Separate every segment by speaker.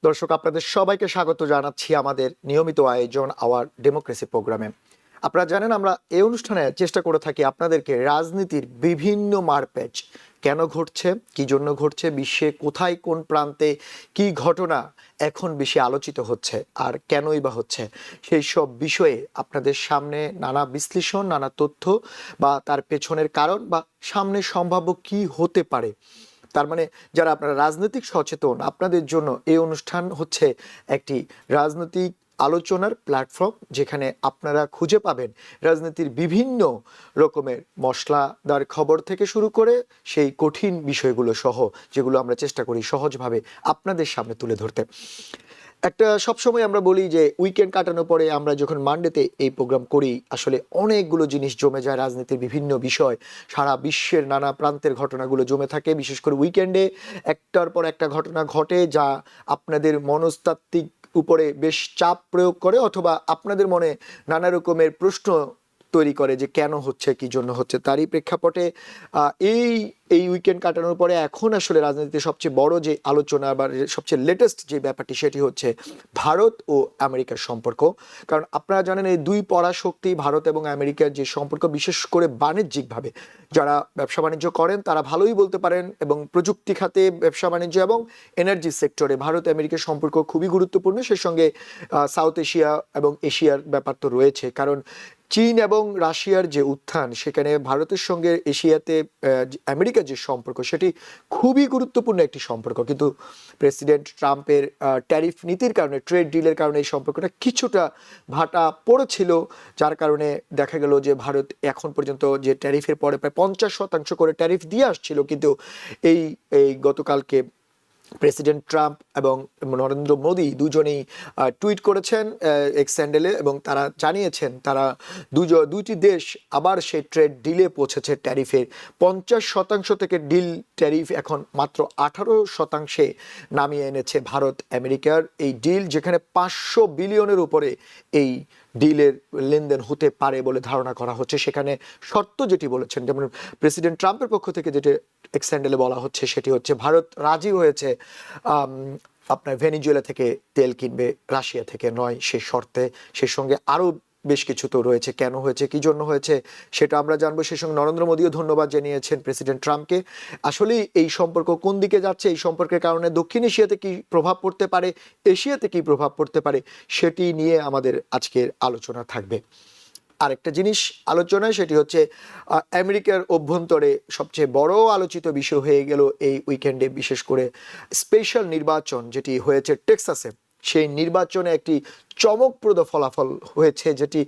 Speaker 1: দর্শক, আপনাদের সবাইকে স্বাগত জানাচ্ছি আমাদের নিয়মিত আয়োজন আওয়ার ডেমোক্রেসি প্রোগ্রামে। আপনারা জানেন, আমরা এই অনুষ্ঠানে চেষ্টা করে থাকি আপনাদেরকে রাজনীতির বিভিন্ন মারপ্যাচ কেন ঘটছে, কি জন্য ঘটছে, বিশ্বে কোথায় কোন প্রান্তে কি ঘটনা এখন বেশি আলোচিত হচ্ছে আর কেনই বা হচ্ছে, সেই সব বিষয়ে আপনাদের সামনে নানা বিশ্লেষণ, নানা তথ্য বা তার পেছনের কারণ বা সামনে সম্ভাব্য কি হতে পারে। তার মানে যারা আপনারা রাজনৈতিক সচেতন, আপনাদের জন্য এই অনুষ্ঠান হচ্ছে একটি রাজনৈতিক আলোচনার প্ল্যাটফর্ম, যেখানে আপনারা খুঁজে পাবেন রাজনীতির বিভিন্ন রকমের মশলাদার খবর থেকে শুরু করে সেই কঠিন বিষয়গুলো সহ, যেগুলো আমরা চেষ্টা করি সহজভাবে আপনাদের সামনে তুলে ধরতে। একটা সবসময় আমরা বলি যে উইকেন্ড কাটানোর পরে আমরা যখন মানডেতে এই প্রোগ্রাম করি, আসলে অনেকগুলো জিনিস জমে যায়, রাজনীতির বিভিন্ন বিষয়, সারা বিশ্বের নানা প্রান্তের ঘটনাগুলো জমে থাকে। বিশেষ করে উইকেন্ডে একটার পর একটা ঘটনা ঘটে যা আপনাদের মনস্তাত্ত্বিক উপরে বেশ চাপ প্রয়োগ করে, অথবা আপনাদের মনে নানা রকমের প্রশ্ন তৈরি করে যে কেন হচ্ছে, কি জন্য হচ্ছে। তারই প্রেক্ষাপটে এই এই উইকেন্ড কাটানোর পরে এখন আসলে রাজনীতিতে সবচেয়ে বড় যে আলোচনা বা সবচেয়ে লেটেস্ট যে ব্যাপারটি, সেটি হচ্ছে ভারত ও আমেরিকার সম্পর্ক। কারণ আপনারা জানেন, এই দুই পরাশক্তি ভারত এবং আমেরিকার যে সম্পর্ক, বিশেষ করে বাণিজ্যিকভাবে যারা ব্যবসা বাণিজ্য করেন তারা ভালোই বলতে পারেন, এবং প্রযুক্তি খাতে ব্যবসা বাণিজ্য এবং এনার্জি সেক্টরে ভারত আমেরিকার সম্পর্ক খুবই গুরুত্বপূর্ণ। সেই সঙ্গে সাউথ এশিয়া এবং এশিয়ার ব্যাপার তো রয়েছে, কারণ চীন এবং রাশিয়ার যে উত্থান, সেখানে ভারতের সঙ্গে এশিয়াতে আমেরিকার যে সম্পর্ক, সেটি খুবই গুরুত্বপূর্ণ একটি সম্পর্ক। কিন্তু প্রেসিডেন্ট ট্রাম্পের ট্যারিফ নীতির কারণে, ট্রেড ডিলের কারণে এই সম্পর্কটা কিছুটা ভাটা পড়েছিল, যার কারণে দেখা গেল যে ভারত এখন পর্যন্ত যে ট্যারিফের পরে প্রায় 50% করে ট্যারিফ দিয়ে আসছিল, কিন্তু এই এই গতকালকে প্রেসিডেন্ট ট্রাম্প এবং নরেন্দ্র মোদী দুজনেই টুইট করেছেন এক্স হ্যান্ডেলে, এবং তারা জানিয়েছেন তারা দুইটি দেশ আবার সেই ট্রেড ডিলে পৌঁছেছে। ট্যারিফের 50% থেকে ডিল ট্যারিফ এখন মাত্র 18% নামিয়ে এনেছে ভারত আমেরিকার এই ডিল, যেখানে 500 বিলিয়নের উপরে এই ডিলের লেনদেন হতে পারে বলে ধারণা করা হচ্ছে। সেখানে শর্ত যেটি বলেছেন, যেমন প্রেসিডেন্ট ট্রাম্পের পক্ষ থেকে যেটি এক্স হ্যান্ডেলে বলা হচ্ছে, সেটি হচ্ছে ভারত রাজি হয়েছে আপনার ভেনিজুয়েলা থেকে তেল কিনবে, রাশিয়া থেকে নয়, সে শর্তে। সে সঙ্গে আরও বেশ কিছু তো রয়েছে, কেন হয়েছে, কি জন্য হয়েছে, সেটা আমরা জানবো। সেই সঙ্গে নরেন্দ্র মোদীও ধন্যবাদ জানিয়েছেন প্রেসিডেন্ট ট্রাম্পকে। আসলে এই সম্পর্ক কোন দিকে যাচ্ছে, এই সম্পর্কের কারণে দক্ষিণ এশিয়াতে কি প্রভাব পড়তে পারে, এশিয়াতে কি প্রভাব পড়তে পারে, সেটি নিয়ে আমাদের আজকের আলোচনা থাকবে। আরেকটা জিনিস আলোচনায়, সেটি হচ্ছে আমেরিকার অভ্যন্তরে সবচেয়ে বড় আলোচিত বিষয় হয়ে গেল এই উইকেন্ডে, বিশেষ করে স্পেশাল নির্বাচন যেটি হয়েছে টেক্সাসে। সেই নির্বাচনে একটি চমকপ্রদ ফলাফল হয়েছে, যেটি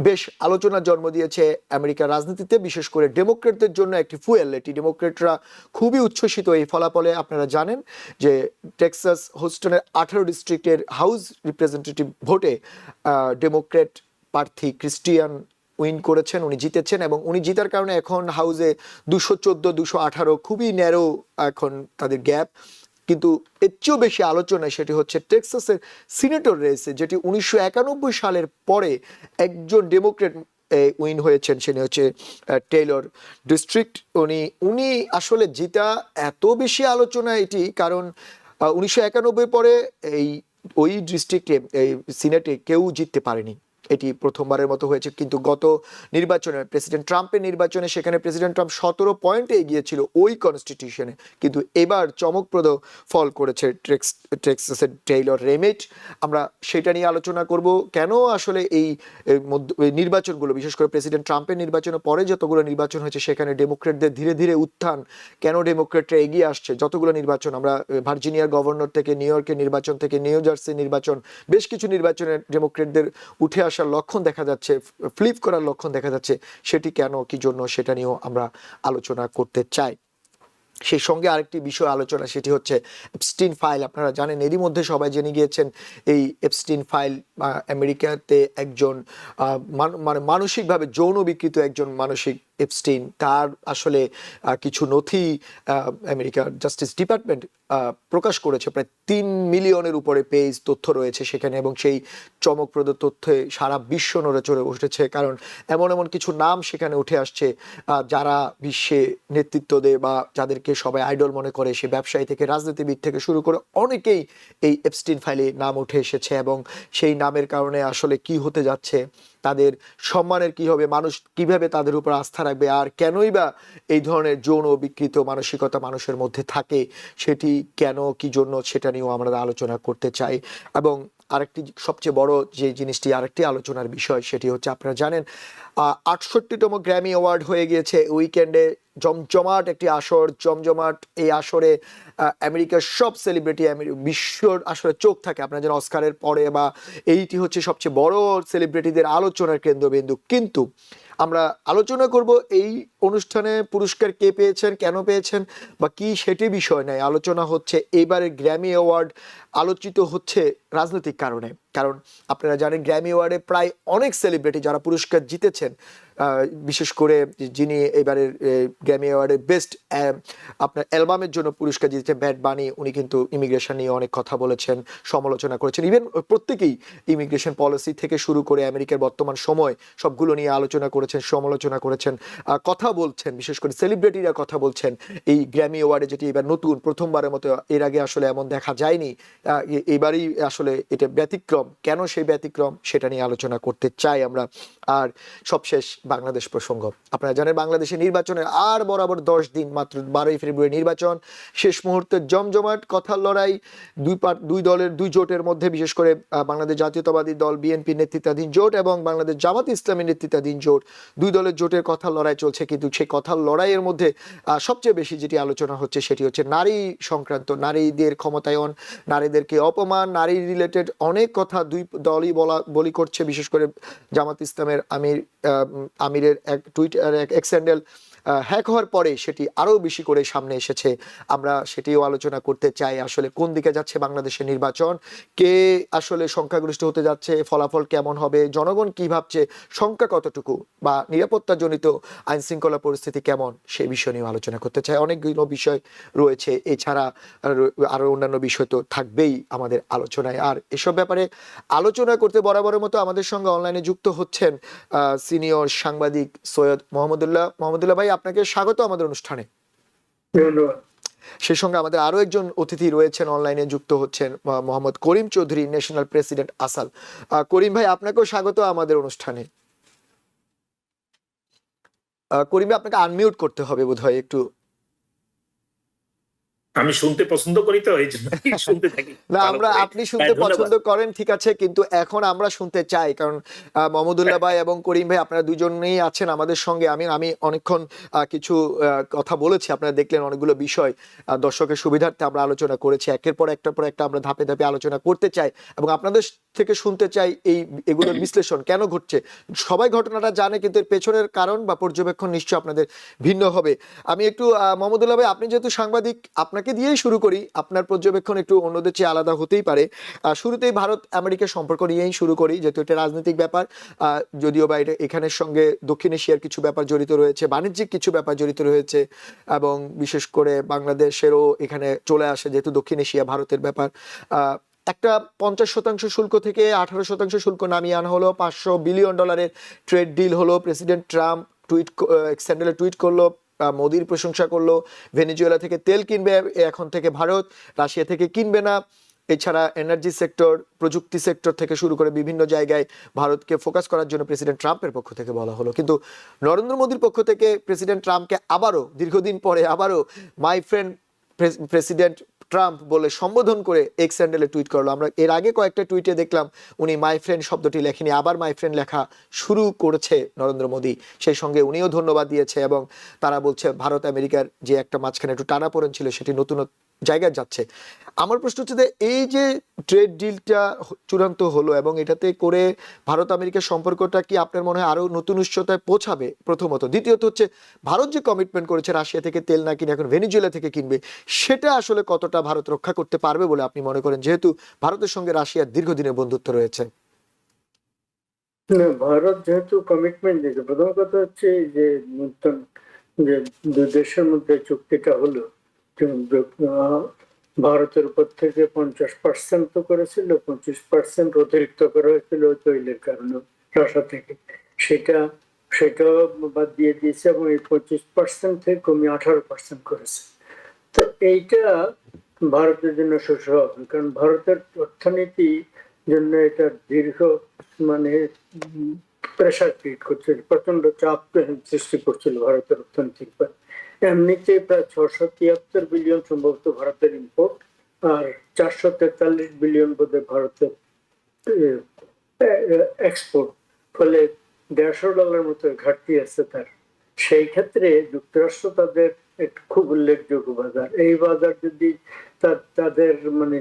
Speaker 1: বেশ আলোচনার জন্ম দিয়েছে আমেরিকার রাজনীতিতে, বিশেষ করে ডেমোক্রেটদের জন্য একটি ফুয়েল। এটি ডেমোক্রেটরা খুবই উচ্ছ্বসিত এই ফলাফলে। আপনারা জানেন যে টেক্সাস হোস্টনের 18 ডিস্ট্রিক্টের হাউস রিপ্রেজেন্টেটিভ ভোটে ডেমোক্রেট প্রার্থী ক্রিস্টিয়ান উইন করেছেন, উনি জিতেছেন, এবং উনি জিতার কারণে এখন হাউসে 214, 218 খুবই ন্যারো এখন তাদের গ্যাপ। কিন্তু এর চেয়েও বেশি আলোচনা সেটি হচ্ছে টেক্সাসের সিনেটর রেসে, যেটি 1991 সালের পরে একজন ডেমোক্রেট উইন হয়েছেন, সেটি হচ্ছে টেইলর ডিস্ট্রিক্ট। উনি আসলে জিতা এত বেশি আলোচনা এটি, কারণ 1991 পরে ওই ডিস্ট্রিক্টে, এই সিনেটে কেউ জিততে পারেনি। এটি প্রথমবারের মতো হয়েছে। কিন্তু গত নির্বাচনে, প্রেসিডেন্ট ট্রাম্পের নির্বাচনে, সেখানে প্রেসিডেন্ট ট্রাম্প 17 পয়েন্টে এগিয়েছিল ওই কনস্টিটিউশনে, কিন্তু এবার চমকপ্রদ ফল করেছে টেক্সাসের টেইলর রেমেট। আমরা সেটা নিয়ে আলোচনা করব, কেন আসলে এই নির্বাচনগুলো, বিশেষ করে প্রেসিডেন্ট ট্রাম্পের নির্বাচনের পরে যতগুলো নির্বাচন হয়েছে, সেখানে ডেমোক্রেটদের ধীরে ধীরে উত্থান, কেন ডেমোক্রেটরা এগিয়ে আসছে। যতগুলো নির্বাচন, আমরা ভার্জিনিয়ার গভর্নর থেকে নিউ ইয়র্কের নির্বাচন থেকে নিউ জার্সির নির্বাচন, বেশ কিছু নির্বাচনে ডেমোক্রেটদের উঠে আসার লক্ষণ দেখা যাচ্ছে, ফ্লিপ করার লক্ষণ দেখা যাচ্ছে। সেটি কেন, কি জন্য, সেটা নিয়েও আমরা আলোচনা করতে চাই। সেই সঙ্গে আরেকটি বিষয় আলোচনা, সেটি হচ্ছে এপস্টিন ফাইল। আপনারা জানেন, এরই মধ্যে সবাই জেনে গিয়েছেন এই এপস্টিন ফাইল আমেরিকাতে একজন মানে মানসিকভাবে যৌন বিকৃত একজন মানসিক এপস্টিন, তার আসলে কিছু নথি আমেরিকার জাস্টিস ডিপার্টমেন্ট প্রকাশ করেছে। প্রায় 3 মিলিয়নের উপরে পেজ তথ্য রয়েছে সেখানে, এবং সেই চমকপ্রদ তথ্যে সারা বিশ্ব নড়ে চড়ে উঠেছে, কারণ এমন এমন কিছু নাম সেখানে উঠে আসছে যারা বিশ্বে নেতৃত্ব দেয় বা যাদেরকে সবাই আইডল মনে করে, সে ব্যবসায়ী থেকে রাজনীতিবিদ থেকে শুরু করে অনেকেই এই এপস্টিন ফাইলে নাম উঠে এসেছে। এবং সেই নামের কারণে আসলে কি হতে যাচ্ছে, তাদের সম্মানের কি হবে, মানুষ কিভাবে তাদের উপর আস্থা রাখবে, আর কেনই বা এই ধরনের যৌন বিকৃত মানসিকতা মানুষের মধ্যে থাকে, সেটি কেন কি জন্য, সেটা নিয়েও আমরা আলোচনা করতে চাই। এবং আরেকটি সবচেয়ে বড় যে জিনিসটি, আরেকটি আলোচনার বিষয়, সেটি হচ্ছে আপনারা জানেন 68তম গ্র্যামি অ্যাওয়ার্ড হয়ে গিয়েছে উইকেন্ডে। জমজমাট একটি আসর, জমজমাট এই আসরে আমেরিকার সব সেলিব্রিটি, বিশ্বর আসলে চোখ থাকে আপনারা যেন অস্কারের পরে, বা এইটি হচ্ছে সবচেয়ে বড় সেলিব্রিটিদের আলোচনার কেন্দ্রবিন্দু। কিন্তু আমরা আলোচনা করব এই অনুষ্ঠানে পুরস্কার কে পেয়েছেন, কেন পেয়েছেন বা কি, সেটি বিষয় নয়। আলোচনা হচ্ছে এইবারের গ্র্যামি অ্যাওয়ার্ড আলোচিত হচ্ছে রাজনৈতিক কারণে। কারণ আপনারা জানেন গ্র্যামি অ্যাওয়ার্ডে প্রায় অনেক সেলিব্রিটি যারা পুরস্কার জিতেছেন, বিশেষ করে যিনি এবারের গ্র্যামি অ্যাওয়ার্ডে বেস্ট আপনার অ্যালবামের জন্য পুরস্কার জিতেছেন ব্যাড বানি, উনি কিন্তু ইমিগ্রেশন নিয়ে অনেক কথা বলেছেন, সমালোচনা করেছেন। ইভেন প্রত্যেকেই ইমিগ্রেশন পলিসি থেকে শুরু করে আমেরিকার বর্তমান সময় সবগুলো নিয়ে আলোচনা করেছেন, সমালোচনা করেছেন, কথা বলছেন। বিশেষ করে সেলিব্রিটিরা কথা বলছেন এই গ্র্যামি অ্যাওয়ার্ডে, যেটি এবার নতুন, প্রথমবারের মতো, এর আগে আসলে এমন দেখা যায়নি। এবারই আসলে এটা ব্যতিক্রম। কেন সেই ব্যতিক্রম, সেটা নিয়ে আলোচনা করতে চাই আমরা। আর সবশেষ বাংলাদেশ প্রসঙ্গ। আপনারা জানেন বাংলাদেশের নির্বাচনের আর বরাবর 10 দিন, মাত্র 12ই ফেব্রুয়ারি নির্বাচন। শেষ মুহূর্তে জমজমাট কথার লড়াই দুই দলের, দুই জোটের মধ্যে, বিশেষ করে বাংলাদেশ জাতীয়তাবাদী দল বিএনপি নেতৃত্বাধীন জোট এবং বাংলাদেশ জামাত ইসলামী নেতৃত্বাধীন জোট, দুই দলের জোটের কথার লড়াই চলছে। কিন্তু সেই কথার লড়াইয়ের মধ্যে সবচেয়ে বেশি যেটি আলোচনা হচ্ছে সেটি হচ্ছে নারী সংক্রান্ত, নারীদের ক্ষমতায়ন, নারীদেরকে অপমান, নারী রিলেটেড অনেক কথা দুই দলই বলি করছে। বিশেষ করে জামাত ইসলামের আমিরের এক টুইটার, এক এক্স হ্যান্ডেল হ্যাক হওয়ার পরে সেটি আরও বেশি করে সামনে এসেছে। আমরা সেটিও আলোচনা করতে চাই। আসলে কোন দিকে যাচ্ছে বাংলাদেশের নির্বাচন, কে আসলে সংখ্যাগরিষ্ঠ হতে যাচ্ছে, ফলাফল কেমন হবে, জনগণ কি ভাবছে, সংখ্যা কতটুকু, বা নিরাপত্তাজনিত আইন শৃঙ্খলা পরিস্থিতি কেমন, সেই বিষয় নিয়েও আলোচনা করতে চাই। অনেকগুলো বিষয় রয়েছে, এছাড়া আরও অন্যান্য বিষয় তো থাকবেই আমাদের আলোচনায়। আর এসব ব্যাপারে আলোচনা করতে বরাবরের মতো আমাদের সঙ্গে অনলাইনে যুক্ত হচ্ছেন সিনিয়র সাংবাদিক সৈয়দ মোহাম্মদুল্লাহ। মোহাম্মদুল্লাহ ভাই, আপনাকে স্বাগত আমাদের অনুষ্ঠানে।
Speaker 2: ধন্যবাদ।
Speaker 1: সেই সঙ্গে আমাদের আরো একজন অতিথি রয়েছেন, অনলাইনে যুক্ত হচ্ছেন মোহাম্মদ করিম চৌধুরী, ন্যাশনাল প্রেসিডেন্ট আসাল। করিম ভাই, আপনাকেও স্বাগত আমাদের অনুষ্ঠানে। করিম ভাই, আপনাকে আনমিউট করতে হবে বোধহয় একটু।
Speaker 2: আমি শুনতে পছন্দ করি, তো এই জন্য শুনতে থাকি।
Speaker 1: না, আপনি শুনতে পছন্দ করেন, ঠিক আছে, কিন্তু এখন আমরা শুনতে চাই, কারণ মোহাম্মদুল্লাহ ভাই এবং করিম ভাই আপনারা দুজনেই আছেন আমাদের সঙ্গে। আমি অনেকক্ষণ কিছু কথা বলেছি, আপনারা দেখলেন অনেকগুলো বিষয় দর্শকের সুবিধার্থে আমরা আলোচনা করেছি। একের পর একটা আমরা ধাপে ধাপে আলোচনা করতে চাই এবং আপনাদের থেকে শুনতে চাই এগুলোর বিশ্লেষণ কেন ঘটছে। সবাই ঘটনাটা জানে, কিন্তু এর পেছনের কারণ বা পর্যবেক্ষণ নিশ্চয় আপনাদের ভিন্ন হবে। আমি একটু মোহাম্মদুল্লাহ ভাই, আপনি যেহেতু সাংবাদিক, আপনাকে দিয়েই শুরু করি। আপনার পর্যবেক্ষণ একটু অন্যদের চেয়ে আলাদা হতেই পারে। শুরুতেই ভারত আমেরিকা সম্পর্ক নিয়েই শুরু করি, যেহেতু এটা রাজনৈতিক ব্যাপার। যদিও বা এটা এখানের সঙ্গে দক্ষিণ এশিয়ার কিছু ব্যাপার জড়িত রয়েছে, বাণিজ্যিক কিছু ব্যাপার জড়িত রয়েছে, এবং বিশেষ করে বাংলাদেশেরও এখানে চলে আসে, যেহেতু দক্ষিণ এশিয়া ভারতের ব্যাপার। একটা 50% শুল্ক থেকে 18% শুল্ক নামিয়ে আনা হলো, $500 বিলিয়ন ট্রেড ডিল হলো। প্রেসিডেন্ট ট্রাম্প স্যান্ডেলে টুইট করলো, মোদির প্রশংসা করলো। ভেনেজুয়েলা থেকে তেল কিনবে এখন থেকে ভারত, রাশিয়া থেকে কিনবে না। এছাড়া এনার্জি সেক্টর, প্রযুক্তি সেক্টর থেকে শুরু করে বিভিন্ন জায়গায় ভারতকে ফোকাস করার জন্য প্রেসিডেন্ট ট্রাম্পের পক্ষ থেকে বলা হলো। কিন্তু নরেন্দ্র মোদীর পক্ষ থেকে প্রেসিডেন্ট ট্রাম্পকে আবারও দীর্ঘদিন পরে আবারও মাই ফ্রেন্ড প্রেসিডেন্ট ট্রাম্প বলে সম্বোধন করে এক্স হ্যান্ডেলে টুইট করলো। আমরা এর আগে কয়েকটা টুইটে দেখলাম উনি মাই ফ্রেন্ড শব্দটি লেখেনি, আবার মাই ফ্রেন্ড লেখা শুরু করেছে নরেন্দ্র মোদী। সেই সঙ্গে উনিও ধন্যবাদ দিয়েছে, এবং তারা বলছে ভারত আমেরিকার যে একটা মাঝখানে একটু টানাপোড়েন ছিল সেটি নতুন জায়গায় যাচ্ছে। আমার প্রশ্ন হচ্ছে যে এই যে ট্রেড ডিলটা চূড়ান্ত হলো, এবং এটাতে করে ভারত আমেরিকার সম্পর্কটা কি আপনার মনে হয় আরো নতুন উচ্চতায় পৌঁছাবে, প্রথমত? দ্বিতীয়ত হচ্ছে ভারত যে কমিটমেন্ট করেছে রাশিয়া থেকে তেল না কিনে এখন ভেনিজুয়েলা থেকে কিনবে, সেটা আসলে কতটা ভারত রক্ষা করতে পারবে বলে আপনি মনে করেন, যেহেতু ভারতের সঙ্গে রাশিয়ার দীর্ঘদিনের বন্ধুত্ব রয়েছে?
Speaker 3: না, ভারত যেহেতু কমিটমেন্ট দিয়েছে, প্রথম কথা হচ্ছে যে নতুন যে দুই দেশের মধ্যে চুক্তিটা হলো, ভারতের উপর থেকে 50% তো করেছিল, 25% অতিরিক্ত করা হয়েছিল তৈলের কারণে রাশিয়া থেকে। সেটা সেটাও বাদ দিয়ে দিয়েছে এবং এই 25% থেকে কমিয়ে 18% করেছে। তো এইটা ভারতের জন্য শস্য হবে, কারণ ভারতের অর্থনীতি জন্য এটা দীর্ঘ মানে প্রেশার ক্রিয়েট করছিল, প্রচন্ড চাপ সৃষ্টি করছিল ভারতের অর্থনীতির উপর। এমনিতে প্রায় 673 বিলিয়ন সম্ভবত ভারতের ইম্পোর্ট, আর 443 বিলিয়ন বোধহয় ভারতের এক্সপোর্ট। ফলে $150 মতো ঘাটতি আছে তার। সেই ক্ষেত্রে যুক্তরাষ্ট্র তাদের একটু খুব উল্লেখযোগ্য বাজার। এই বাজার যদি তাদের মানে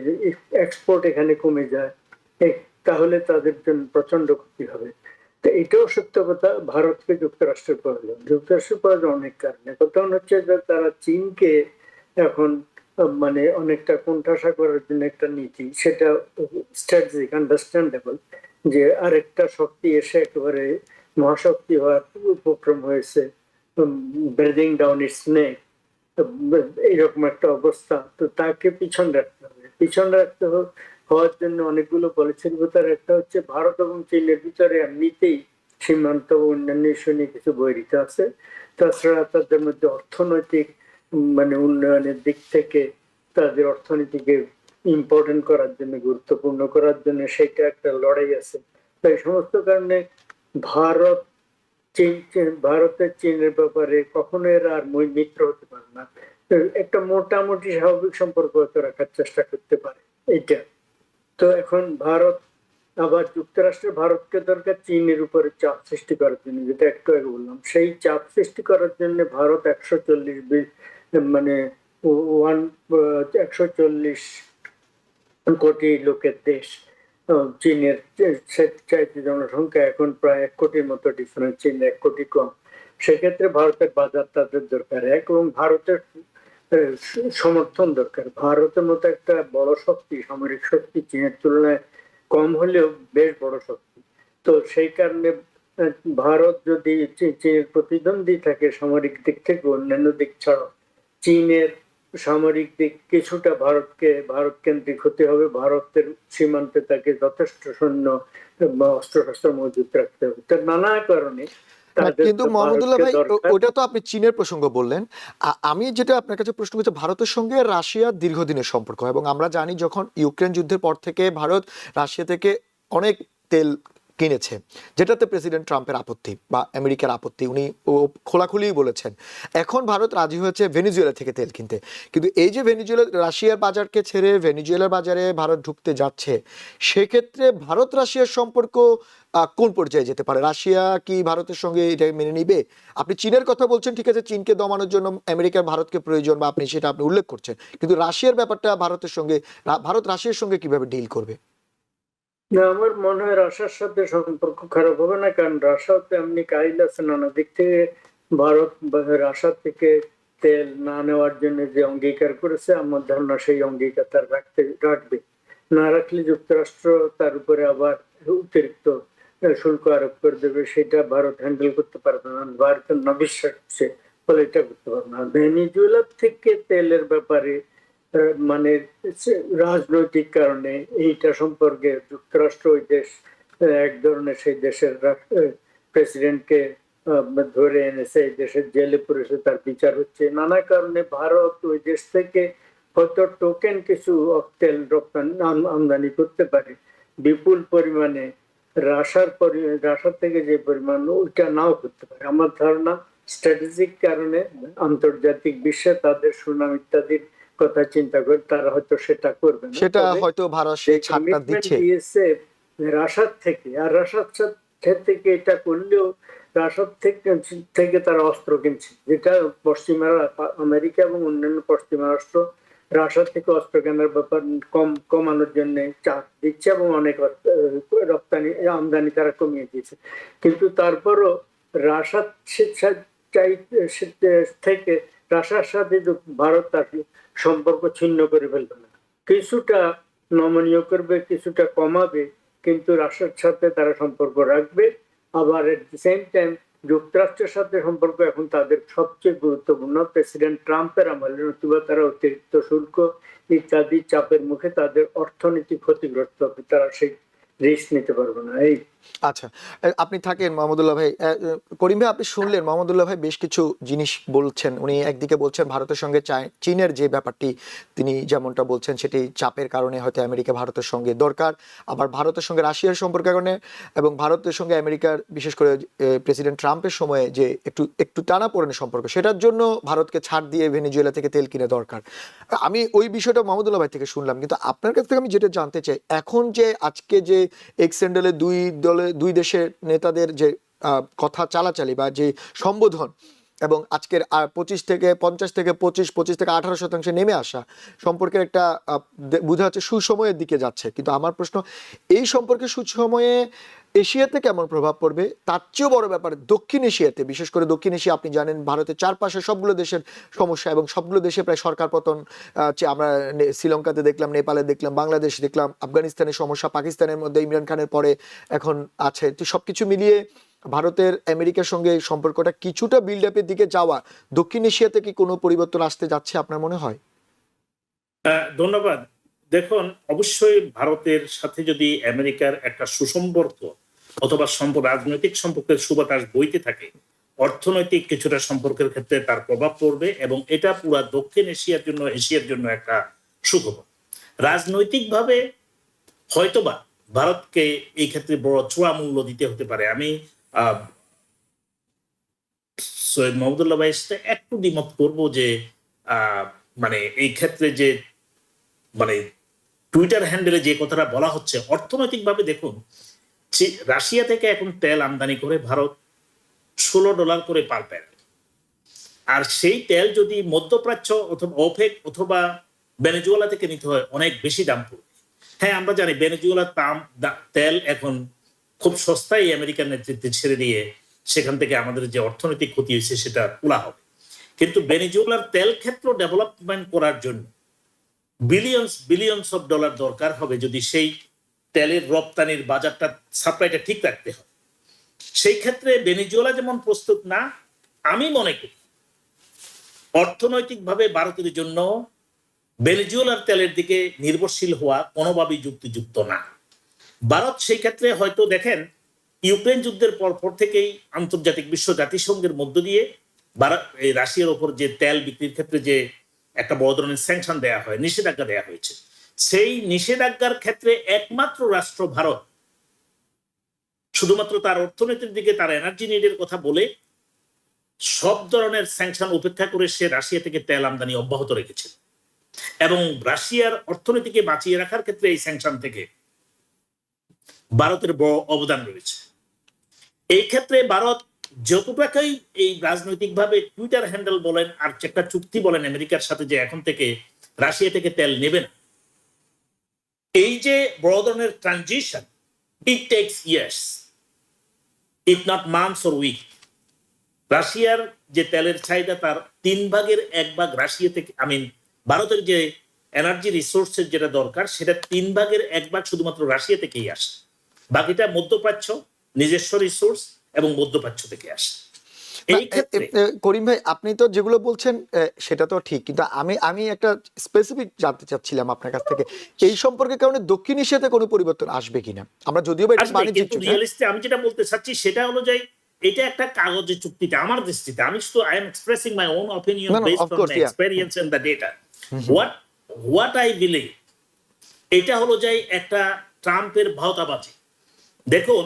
Speaker 3: এক্সপোর্ট এখানে কমে যায়, তাহলে তাদের জন্য প্রচন্ড ক্ষতি হবে। তো এটাও সত্য কথা, ভারতকে যুক্তরাষ্ট্রের প্রয়োজন। যুক্তরাষ্ট্রের প্রয়োজন অনেক কারণে। প্রথম হচ্ছে যে তারা চীনকে এখন মানে অনেকটা কোণঠাসা করার জন্য একটা নীতি, সেটা স্ট্র্যাটেজিক, আন্ডারস্ট্যান্ডেবল, যে আরেকটা শক্তি এসে একেবারে মহাশক্তি হওয়ার উপক্রম হয়েছে, ব্রিদিং ডাউন ইটস নেক, এইরকম একটা অবস্থা। তো তাকে পিছন রাখতে হবে। পিছন রাখতে হওয়ার জন্য অনেকগুলো পলিসির ভিতরে একটা হচ্ছে ভারত এবং চীনের ভিতরে এমনিতেই সীমান্ত ও অন্যান্য ইস্যু নিয়ে কিছু বৈরিতা আছে। তাছাড়া তাদের মধ্যে অর্থনৈতিক মানে উন্নয়নের দিক থেকে তাদের অর্থনীতিকে ইম্পর্টেন্ট করার জন্য, গুরুত্বপূর্ণ করার জন্য সেটা একটা লড়াই আছে। তাই সমস্ত কারণে ভারত ভারতের চীনের ব্যাপারে কখনো এরা আর মিত্র হতে পারে না। একটা মোটামুটি স্বাভাবিক সম্পর্ক রাখার চেষ্টা করতে পারে এইটা। তো এখন ভারত আবার যুক্তরাষ্ট্রের ভারতকে দরকার চীনের উপরে চাপ সৃষ্টি করার জন্য, যেটা একটু আগে বললাম। সেই চাপ সৃষ্টি করার জন্য ভারত 140 মানে 140 কোটি লোকের দেশ। চীনের চাইতে জনসংখ্যা এখন প্রায় 1 কোটির মতো ডিফারেন্স, চীন 1 কোটি কম। সেক্ষেত্রে ভারতের বাজার তাদের দরকার এবং ভারতের সমর্থন দরকার। ভারতের মতো একটা বড় শক্তি, সামরিক শক্তি চীনের তুলনায় কম হলেও বেশ বড় শক্তি। তো সেই কারণে ভারত যদি চীনের প্রতিদ্বন্দ্বী থাকে সামরিক দিক থেকে, অন্যান্য দিক ছাড়াও চীনের সামরিক দিক কিছুটা ভারত কেন্দ্রিক হতে হবে। ভারতের সীমান্তে তাকে যথেষ্ট সৈন্য বা অস্ত্রশস্ত্র মজুত রাখতে হবে। তার নানা কারণে
Speaker 1: কিন্তু মোহাম্মদুল্লাহ ভাই, ওটা তো আপনি চীনের প্রসঙ্গ বললেন। আমি যেটা আপনার কাছে প্রশ্ন করছি, ভারতের সঙ্গে রাশিয়ার দীর্ঘদিনের সম্পর্ক, এবং আমরা জানি যখন ইউক্রেন যুদ্ধের পর থেকে ভারত রাশিয়া থেকে অনেক তেল কিনেছে, যেটাতে প্রেসিডেন্ট ট্রাম্পের আপত্তি বা আমেরিকার আপত্তি, উনি খোলাখুলি বলেছেন। এখন ভারত রাজি হয়েছে ভেনিজুয়েলা থেকে তেল কিনতে, কিন্তু এই যে ভেনিজুয়েলা রাশিয়ার বাজারকে ছেড়ে ভেনিজুয়েলার বাজারে ভারত ঢুকতে যাচ্ছে, সেক্ষেত্রে ভারত রাশিয়ার সম্পর্ক কোন পর্যায়ে যেতে পারে? রাশিয়া কি ভারতের সঙ্গে এটা মেনে নিবে? আপনি চীনের কথা বলছেন, ঠিক আছে, চীনকে দমানোর জন্য আমেরিকার ভারতকে প্রয়োজন, বা আপনি সেটা উল্লেখ করছেন, কিন্তু রাশিয়ার ব্যাপারটা ভারতের সঙ্গে, ভারত রাশিয়ার সঙ্গে কিভাবে ডিল করবে?
Speaker 3: না, আমার মনে হয় রাশিয়ার সাথে সম্পর্ক খারাপ হবে না, কারণ রাশিয়াও তো এমনি কাহিল আছে নানা দিক থেকে। ভারত রাশিয়া থেকে তেল না নেওয়ার জন্য যে অঙ্গীকার করেছে, আমার ধারণা সেই অঙ্গীকার তার রাখবে। না রাখলে যুক্তরাষ্ট্র তার উপরে আবার অতিরিক্ত শুল্ক আরোপ করে দেবে, সেটা ভারত হ্যান্ডেল করতে পারবে না। ভারতের নবিশ্বাস হচ্ছে, ফলে এটা করতে পারবে না। ভেনিজুয়েলা থেকে তেলের ব্যাপারে মানে রাজনৈতিক কারণে এইটা সম্পর্কে যুক্তরাষ্ট্র ওই দেশ এক ধরনের সেই দেশের প্রেসিডেন্টকে ধরে এনেছে, এই দেশের জেলে পুরেছে, তার বিচার হচ্ছে। নানা কারণে ভারত ওই দেশ থেকে হয়তো টোকেন কিছু তেল রপ্তানি আমদানি করতে পারে বিপুল পরিমাণে। রাশিয়া থেকে যে পরিমাণ, ওইটা নাও করতে পারে। আমার ধারণা স্ট্র্যাটেজিক কারণে আন্তর্জাতিক বিশ্বে তাদের সুনাম ইত্যাদির কথা চিন্তা করে তারা হয়তো সেটা করবে না।
Speaker 1: সেটা হয়তো ভারত সেই ছাড়টা দিচ্ছে
Speaker 3: রাশিয়ার থেকে, আর রাশিয়ার থেকে এটা করলেও রাশিয়ার থেকে তারা অস্ত্র কিনছে, যেটা পশ্চিমারা, আমেরিকা এবং অন্যান্য পশ্চিমা রাষ্ট্র রাশিয়া থেকে অস্ত্র কেনার ব্যাপার কমানোর জন্য চাপ দিচ্ছে এবং অনেক রপ্তানি আমদানি তারা কমিয়ে দিয়েছে। কিন্তু তারপরও রাশিয়ার থেকে রাশিয়ার সাথে ভারত তার সম্পর্ক ছিন্ন করে ফেলবে না, কিছুটা নমনীয় করবে, কিছুটা কমাবে, কিন্তু রাশিয়ার সাথে তারা সম্পর্ক রাখবে। আবার এট দি সেম টাইম যুক্তরাষ্ট্রের সাথে সম্পর্ক এখন তাদের সবচেয়ে গুরুত্বপূর্ণ। প্রেসিডেন্ট ট্রাম্পের আমলে নতুবা তারা অতিরিক্ত শুল্ক ইত্যাদি চাপের মুখে তাদের অর্থনীতি ক্ষতিগ্রস্ত হবে, তারা সেই রিস্ক নিতে পারবে না। এই
Speaker 1: আচ্ছা, আপনি থাকেন মাহমুদুল্লাহ ভাই। করিম ভাই, আপনি শুনলেন মাহমুদুল্লাহ ভাই বেশ কিছু জিনিস বলছেন। উনি একদিকে বলছেন ভারতের সঙ্গে চীনের যে ব্যাপারটি তিনি যেমনটা বলছেন সেটি চাপের কারণে হয়তো আমেরিকা ভারতের সঙ্গে দরকার, আবার ভারতের সঙ্গে রাশিয়ার সম্পর্কের কারণে এবং ভারতের সঙ্গে আমেরিকার বিশেষ করে প্রেসিডেন্ট ট্রাম্পের সময়ে যে একটু টানাপোড়েনের সম্পর্ক, সেটার জন্য ভারতকে ছাড় দিয়ে ভেনেজুয়েলা থেকে তেল কিনে দরকার। আমি ওই বিষয়টা মাহমুদুল্লাহ ভাই থেকে শুনলাম, কিন্তু আপনার কাছ থেকে আমি যেটা জানতে চাই, এখন যে আজকে যে এক্সেন্ডেলে দুই দেশের নেতাদের যে কথা চালাচালি বা যে সম্বোধন এবং আজকের 25 থেকে 50 থেকে 25 থেকে 18% নেমে আসা সম্পর্কের একটা বোঝা যাচ্ছে সুসময়ের দিকে যাচ্ছে। কিন্তু আমার প্রশ্ন, এই সম্পর্কে সুসময়ে এশিয়াতে কেমন প্রভাব পড়বে? তার চেয়েও বড় ব্যাপার দক্ষিণ এশিয়াতে, বিশেষ করে দক্ষিণ এশিয়া আপনি জানেন ভারতের চারপাশে সবগুলো দেশের সমস্যা এবং সবগুলো দেশে প্রায় সরকার পতন। আমরা শ্রীলঙ্কাতে দেখলাম, নেপালে দেখলাম, বাংলাদেশ দেখলাম, আফগানিস্তানের সমস্যা, পাকিস্তানের মধ্যে ইমরান খানের পরে এখন আছে। তো সবকিছু মিলিয়ে ভারতের আমেরিকার সঙ্গে সম্পর্কটা কিছুটা বিল্ড আপের দিকে যাওয়া, দক্ষিণ এশিয়াতে কি কোনো পরিবর্তন আসতে যাচ্ছে আপনার মনে হয়?
Speaker 2: ধন্যবাদ। দেখুন, অবশ্যই ভারতের সাথে যদি আমেরিকার একটা সুসম্পর্ক অথবা রাজনৈতিক সম্পর্কের সুবাতাস বইতে থাকে, অর্থনৈতিক কিছুটা সম্পর্কের ক্ষেত্রে তার প্রভাব পড়বে এবং এটা পুরো দক্ষিণ এশিয়ার জন্য একটা সুখবর। রাজনৈতিকভাবে হয়তোবা ভারতকে এই ক্ষেত্রে বড় চূড়া মূল্য দিতে হতে পারে। আমি সৈয়দ মাহমুদুল্লাহ ভাইয়ের সাথে একটু দ্বিমত করবো যে মানে এই ক্ষেত্রে যে মানে টুইটার হ্যান্ডেলে যে কথাটা বলা হচ্ছে, অর্থনৈতিকভাবে দেখুন, রাশিয়া থেকে এখন তেল আমদানি করে ভারত $16 করে পার ব্যারেল। আর সেই তেল যদি মধ্যপ্রাচ্য অথবা ওপেক অথবা ভেনেজুয়েলা থেকে নিতে হয়, অনেক বেশি দাম পড়বে। হ্যাঁ, আমরা জানি ভেনেজুয়েলার তেল এখন খুব সস্তায় আমেরিকার নেতৃত্বে ছেড়ে দিয়ে সেখান থেকে আমাদের যে অর্থনৈতিক ক্ষতি হয়েছে সেটা তোলা হবে। কিন্তু ভেনেজুয়েলার তেল ক্ষেত্র ডেভেলপমেন্ট করার জন্য বিলিয়নস অফ ডলার দরকার হবে যদি সেই তেলের রপ্তানির বাজারটা, সাপ্লাইটা ঠিক রাখতে হয়। সেই ক্ষেত্রে ভেনেজুয়েলা যেমন প্রস্তুত না, আমি মনে করি অর্থনৈতিকভাবে ভারতের জন্য ভেনেজুয়েলার তেলের দিকে নির্ভরশীল হওয়া কোনোভাবেই যুক্তিযুক্ত না। ভারত সেই ক্ষেত্রে হয়তো দেখেন, ইউক্রেন যুদ্ধের পর থেকেই আন্তর্জাতিক বিশ্ব জাতিসংঘের মধ্য দিয়ে রাশিয়ার ওপর যে তেল বিক্রির ক্ষেত্রে যে একটা বড় ধরনের স্যাংশন দেওয়া হয়, নিষেধাজ্ঞা দেওয়া হয়েছে, সেই নিষেধাজ্ঞার ক্ষেত্রে একমাত্র রাষ্ট্র ভারত শুধুমাত্র তার অর্থনীতির দিকে, তার এনার্জি নিডের কথা বলে সব ধরনের স্যাংশন উপেক্ষা করে সে রাশিয়া থেকে তেল আমদানি অব্যাহত রেখেছে এবং রাশিয়ার অর্থনীতিকে বাঁচিয়ে রাখার ক্ষেত্রে এই স্যাংশন থেকে ভারতের বড় অবদান রয়েছে। এই ক্ষেত্রে ভারত যতটাই এই রাজনৈতিকভাবে টুইটার হ্যান্ডেল বলেন আর একটা চুক্তি বলেন আমেরিকার সাথে যে এখন থেকে রাশিয়া থেকে তেল নেবেন, এই যে বড় ধরনের transition, it takes years, if not months or week. রাশিয়ার যে তেলের চাহিদা তার 1/3 রাশিয়া থেকে, ভারতের যে এনার্জি রিসোর্সের যেটা দরকার সেটা 1/3 শুধুমাত্র রাশিয়া থেকেই আসে, বাকিটা মধ্যপ্রাচ্য নিজস্ব রিসোর্স এবং মধ্যপ্রাচ্য থেকে আসে। এই ক্ষেত্রে
Speaker 1: করিম ভাই, আপনি তো যেগুলো বলছেন সেটা তো ঠিক, কিন্তু আমি একটা স্পেসিফিক জানতে চাচ্ছিলাম আপনার কাছ থেকে, এই সম্পর্কে কারণে দক্ষিণ এশিয়াতে কোনো পরিবর্তন আসবে কিনা? আমরা যদিও বা এটা বাণিজ্যিক চুক্তি,
Speaker 2: আমি যেটা বলতে চাচ্ছি সেটা হলো যে এটা একটা কাগজের চুক্তিতে আমার দৃষ্টিতে, আমি শুধু I am expressing my own opinion based on my experience and the data. What I believe, এটা হলো যে একটা ট্রাম্পের ভাওতাবাজি। দেখুন,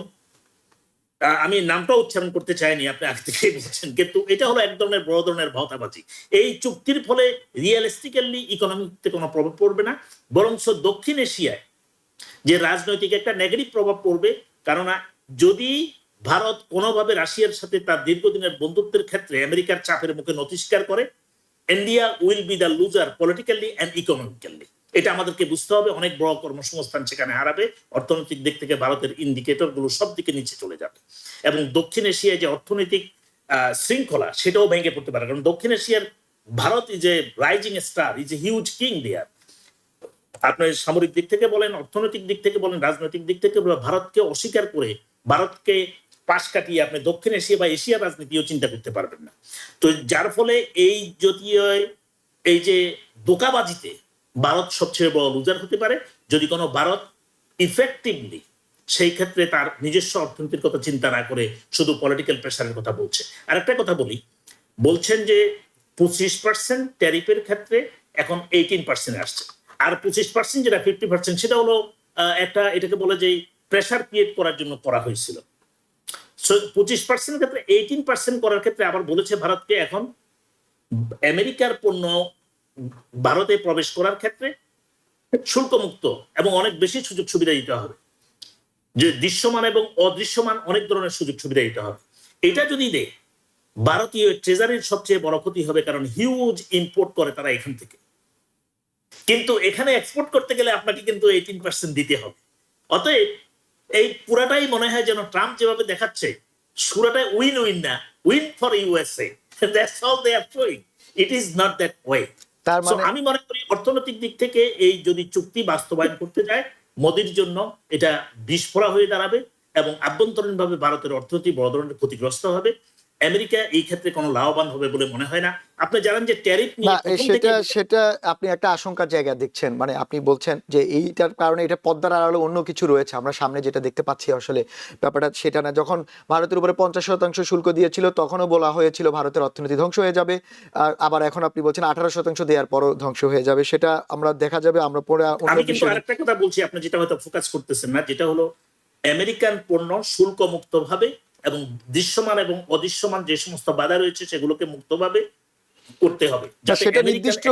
Speaker 2: আমি নামটা উচ্চারণ করতে চাইনি, আপনি আগে থেকেই বলছেন, কিন্তু এটা হলো এক ধরনের বড় ধরনের ভাওতাবাজি। এই চুক্তির ফলে রিয়েলিস্টিক্যালি ইকোনমিতে কোনো প্রভাব পড়বে না, বরঞ্চ দক্ষিণ এশিয়ায় যে রাজনৈতিক একটা নেগেটিভ প্রভাব পড়বে। কারণ যদি ভারত কোনোভাবে রাশিয়ার সাথে তার দীর্ঘদিনের বন্ধুত্বের ক্ষেত্রে আমেরিকার চাপের মুখে নতি স্বীকার করে, India will be the loser politically and economically. এটা আমাদেরকে বুঝতে হবে। অনেক বড় কর্মসংস্থান সেখানে হারাবে, অর্থনৈতিক দিক থেকে ভারতের ইন্ডিকেটর গুলো সব দিকে নিচে চলে যাবে এবং দক্ষিণ এশিয়ায় যে অর্থনৈতিক শৃঙ্খলা সেটাও ভেঙে পড়তে পারে। কারণ দক্ষিণ এশিয়ার Bharat is a rising star, is a huge king there. আপনার সামরিক দিক থেকে বলেন, অর্থনৈতিক দিক থেকে বলেন, রাজনৈতিক দিক থেকে বলেন, ভারতকে অস্বীকার করে, ভারতকে পাশ কাটিয়ে আপনি দক্ষিণ এশিয়া বা এশিয়ার রাজনীতিও চিন্তা করতে পারবেন না। তো যার ফলে এই জাতীয় এই যে দোকাবাজিতে ভারত সবচেয়ে বড় লুজার হতে পারে যদি কোনো ভারত ইফেক্টিভলি সেই ক্ষেত্রে তার নিজস্ব অর্থনীতির কথা চিন্তা না করে শুধু পলিটিক্যাল প্রেশারের কথা বলছে। আর একটা কথা বলছেন যে 25% ট্যারিফের ক্ষেত্রে এখন 18% আসছে, আর 25% যেটা 50% সেটা হলো এটাকে বলে যে প্রেশার ক্রিয়েট করার জন্য করা হয়েছিল। 25% ক্ষেত্রে 18% করার ক্ষেত্রে আবার বলেছে ভারতকে এখন আমেরিকার পণ্য ভারতে প্রবেশ করার ক্ষেত্রে শুল্কমুক্ত এবং অনেক বেশি সুযোগ সুবিধা দিতে হবে, যে দৃশ্যমান এবং অদৃশ্যমান অনেক ধরনের সুযোগ সুবিধা দিতে হবে। এটা যদি দেয় ভারতীয় ট্রেজারির সবচেয়ে বড় ক্ষতি হবে, কারণ হিউজ ইম্পোর্ট করে তারা এখান থেকে, কিন্তু এখানে এক্সপোর্ট করতে গেলে আপনাকে কিন্তু 18% দিতে হবে। অতএব এই পুরাটাই মনে হয় যেন ট্রাম্প যেভাবে দেখাচ্ছে পুরাটাই উইন উইন না, win for USA. That's all they are showing. It is not that way.
Speaker 1: তার মানে
Speaker 2: আমি মনে করি অর্থনৈতিক দিক থেকে এই যদি চুক্তি বাস্তবায়ন করতে যায় মোদির জন্য এটা বিস্ফোরা হয়ে দাঁড়াবে এবং আভ্যন্তরীণভাবে ভারতের অর্থনীতি বড় ধরনের ক্ষতিগ্রস্ত হবে। আমেরিকা এই ক্ষেত্রে কোনো লাভবান হবে বলে মনে হয় না। আপনি জানেন যে ট্যারিফ নিয়ে
Speaker 1: সেটা আপনি একটা আশঙ্কার জায়গা দেখছেন, মানে আপনি বলছেন যে এইটার কারণে এটা পদ্মার আড়ালে অন্য কিছু রয়েছে, আমরা সামনে যেটা দেখতে পাচ্ছি আসলে ব্যাপারটা সেটা না। যখন ভারতের উপরে 50% শুল্ক দিয়েছিল তখনও বলা হয়েছিল ভারতের অর্থনীতি ধ্বংস হয়ে যাবে, আর আবার এখন আপনি বলছেন 18% দেওয়ার পরও ধ্বংস হয়ে যাবে। সেটা আমরা দেখা যাবে। আমরা পরে
Speaker 2: আমি কিন্তু আরেকটা কথা বলছি, আপনি যেটা হয়তো ফোকাস করতেছেন না, যেটা হলো আমেরিকান পণ্য শুল্ক মুক্ত ভাবে এবং দৃশ্যমান এবং অদৃশ্যমান যে সমস্ত বাধা রয়েছে সেগুলোকে মুক্তভাবে করতে হবে।
Speaker 1: সেটা নির্দিষ্ট